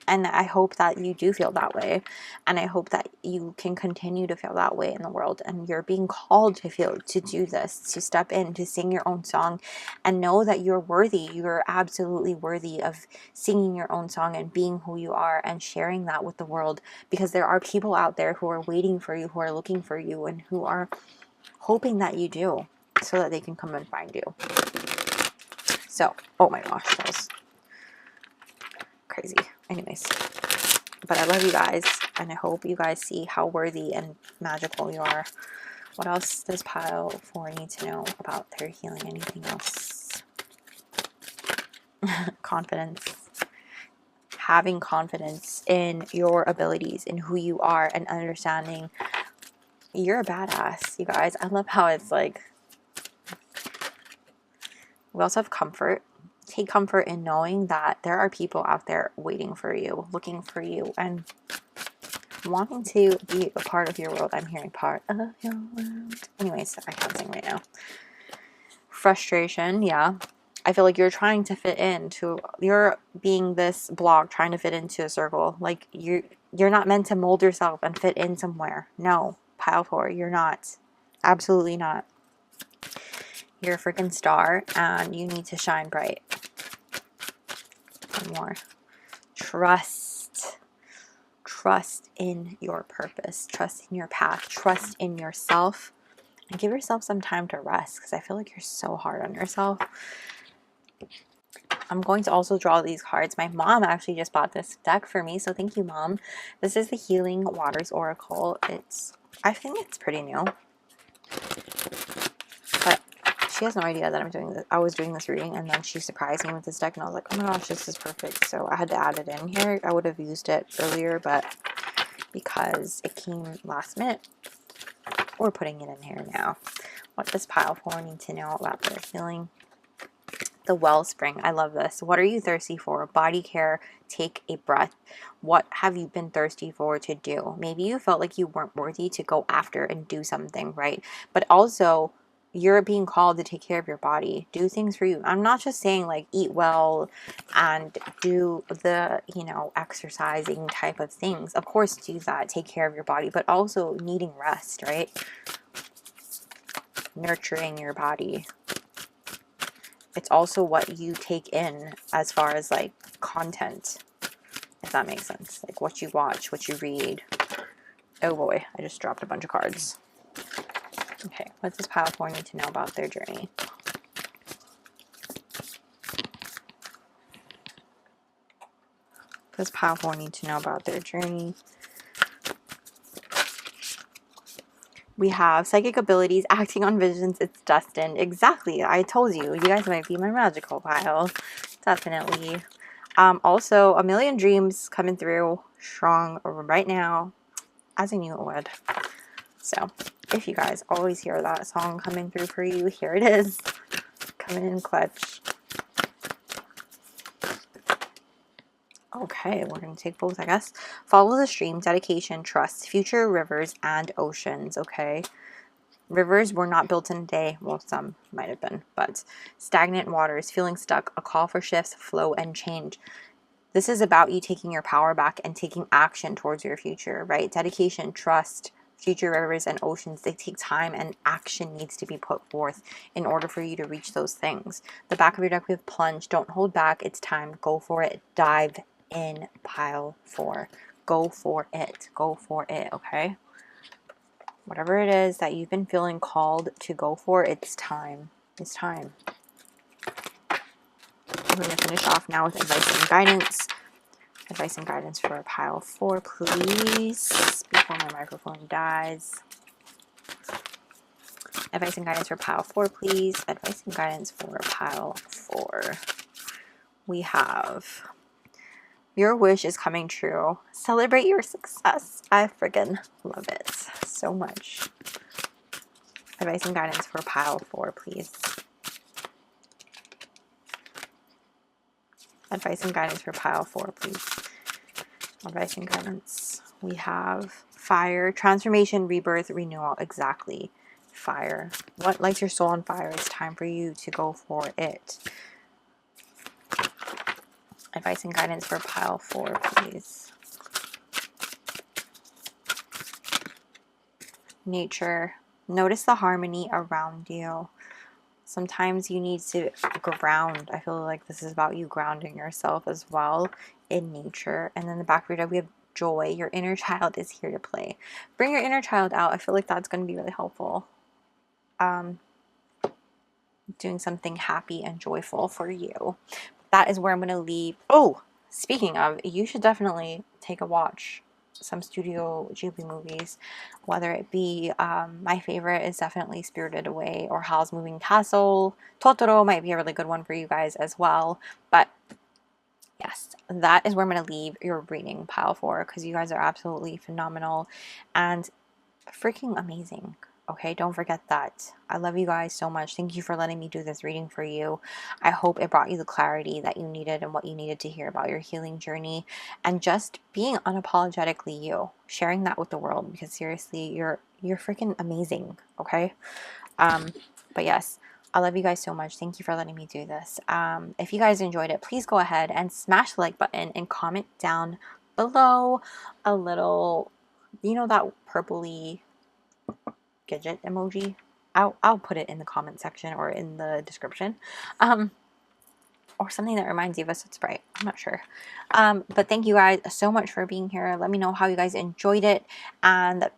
And I hope that you do feel that way, and I hope that you can continue to feel that way in the world, and you're being called to do this, to step in, to sing your own song, and know that you're worthy. You're absolutely worthy of singing your own song and being who you are and sharing that with the world, because there are people out there who are waiting for you, who are looking for you, and who are hoping that you do, so that they can come and find you. So, oh my gosh, that was crazy. Anyways, but I love you guys, and I hope you guys see how worthy and magical you are. What else does pile 4 need to know about their healing? Anything else? Confidence. Having confidence in your abilities, in who you are, and understanding you're a badass, you guys. I love how it's like, we also have comfort. Take comfort in knowing that there are people out there waiting for you, looking for you, and wanting to be a part of your world. I'm hearing part of your world. Anyways, I can't sing right now. Frustration, yeah. I feel like you're trying to fit into, you're being this block trying to fit into a circle. Like you're not meant to mold yourself and fit in somewhere. No, pile 4, you're not. Absolutely not. You're a freaking star, and you need to shine bright. One more. Trust. Trust in your purpose. Trust in your path. Trust in yourself. And give yourself some time to rest, because I feel like you're so hard on yourself. I'm going to also draw these cards. My mom actually just bought this deck for me, so thank you, Mom. This is the Healing Waters Oracle. I think it's pretty new. But she has no idea that I'm doing this. I was doing this reading, and then she surprised me with this deck, and I was like, oh my gosh, this is perfect. So I had to add it in here. I would have used it earlier, but because it came last minute, we're putting it in here now. What does pile 4 need to know about their healing? The wellspring. I love this. What are you thirsty for? Body care. Take a breath. What have you been thirsty for to do? Maybe you felt like you weren't worthy to go after and do something, right? But also, you're being called to take care of your body. Do things for you. I'm not just saying like eat well and do the, you know, exercising type of things. Of course, do that. Take care of your body, but also needing rest, right? Nurturing your body. It's also what you take in as far as like content, if that makes sense. Like what you watch, what you read. Oh boy, I just dropped a bunch of cards. Okay, what does pile 4 need to know about their journey? What does pile 4 need to know about their journey? We have psychic abilities, acting on visions, it's destined. Exactly. I told you. You guys might be my magical pile. Definitely. Also, a million dreams coming through strong right now, as I knew it would. So, if you guys always hear that song coming through for you, here it is. Coming in clutch. Okay, we're going to take both, I guess. Follow the stream, dedication, trust, future rivers, and oceans, okay? Rivers were not built in a day. Well, some might have been, but stagnant waters, feeling stuck, a call for shifts, flow, and change. This is about you taking your power back and taking action towards your future, right? Dedication, trust, future rivers, and oceans, they take time, and action needs to be put forth in order for you to reach those things. The back of your deck, we have plunge. Don't hold back. It's time. Go for it. Dive in, pile 4. Go for it. Go for it, okay? Whatever it is that you've been feeling called to go for, it's time. It's time. We're going to finish off now with advice and guidance. Advice and guidance for pile 4, please, before my microphone dies. Advice and guidance for pile 4, please. Advice and guidance for pile 4. We have, your wish is coming true. Celebrate your success. I friggin' love it so much. Advice and guidance for pile 4, please. Advice and guidance for pile 4, please. Advice and guidance. We have fire, transformation, rebirth, renewal. Exactly. Fire. What lights your soul on fire? It's time for you to go for it. Advice and guidance for pile 4, please. Nature. Notice the harmony around you. Sometimes you need to ground. I feel like this is about you grounding yourself as well in nature. And then the back reader, we have joy. Your inner child is here to play. Bring your inner child out. I feel like that's going to be really helpful. Doing something happy and joyful for you. That is where I'm going to leave. Oh, speaking of, you should definitely take a watch some Studio Ghibli movies, whether it be my favorite is definitely Spirited Away or Howl's Moving Castle. Totoro might be a really good one for you guys as well. But yes, that is where I'm going to leave your reading pile for, because you guys are absolutely phenomenal and freaking amazing. Okay, don't forget that. I love you guys so much. Thank you for letting me do this reading for you. I hope it brought you the clarity that you needed and what you needed to hear about your healing journey, and just being unapologetically you, sharing that with the world, because seriously, you're freaking amazing. Okay, but yes, I love you guys so much. Thank you for letting me do this. If you guys enjoyed it, please go ahead and smash the like button and comment down below a little, you know, that purpley gadget emoji. I'll put it in the comment section or in the description, or something that reminds you of a Soot Sprite. I'm not sure, but thank you guys so much for being here. Let me know how you guys enjoyed it and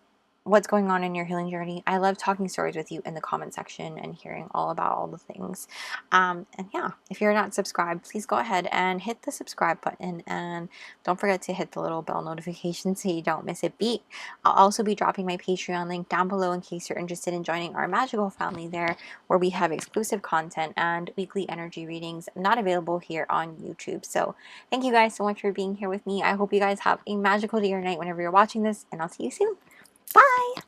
what's going on in your healing journey. I love talking stories with you in the comment section and hearing all about all the things. And yeah, if you're not subscribed, please go ahead and hit the subscribe button, and don't forget to hit the little bell notification so you don't miss a beat. I'll also be dropping my Patreon link down below in case you're interested in joining our magical family there, where we have exclusive content and weekly energy readings not available here on YouTube. So thank you guys so much for being here with me. I hope you guys have a magical day or night whenever you're watching this, and I'll see you soon. Bye!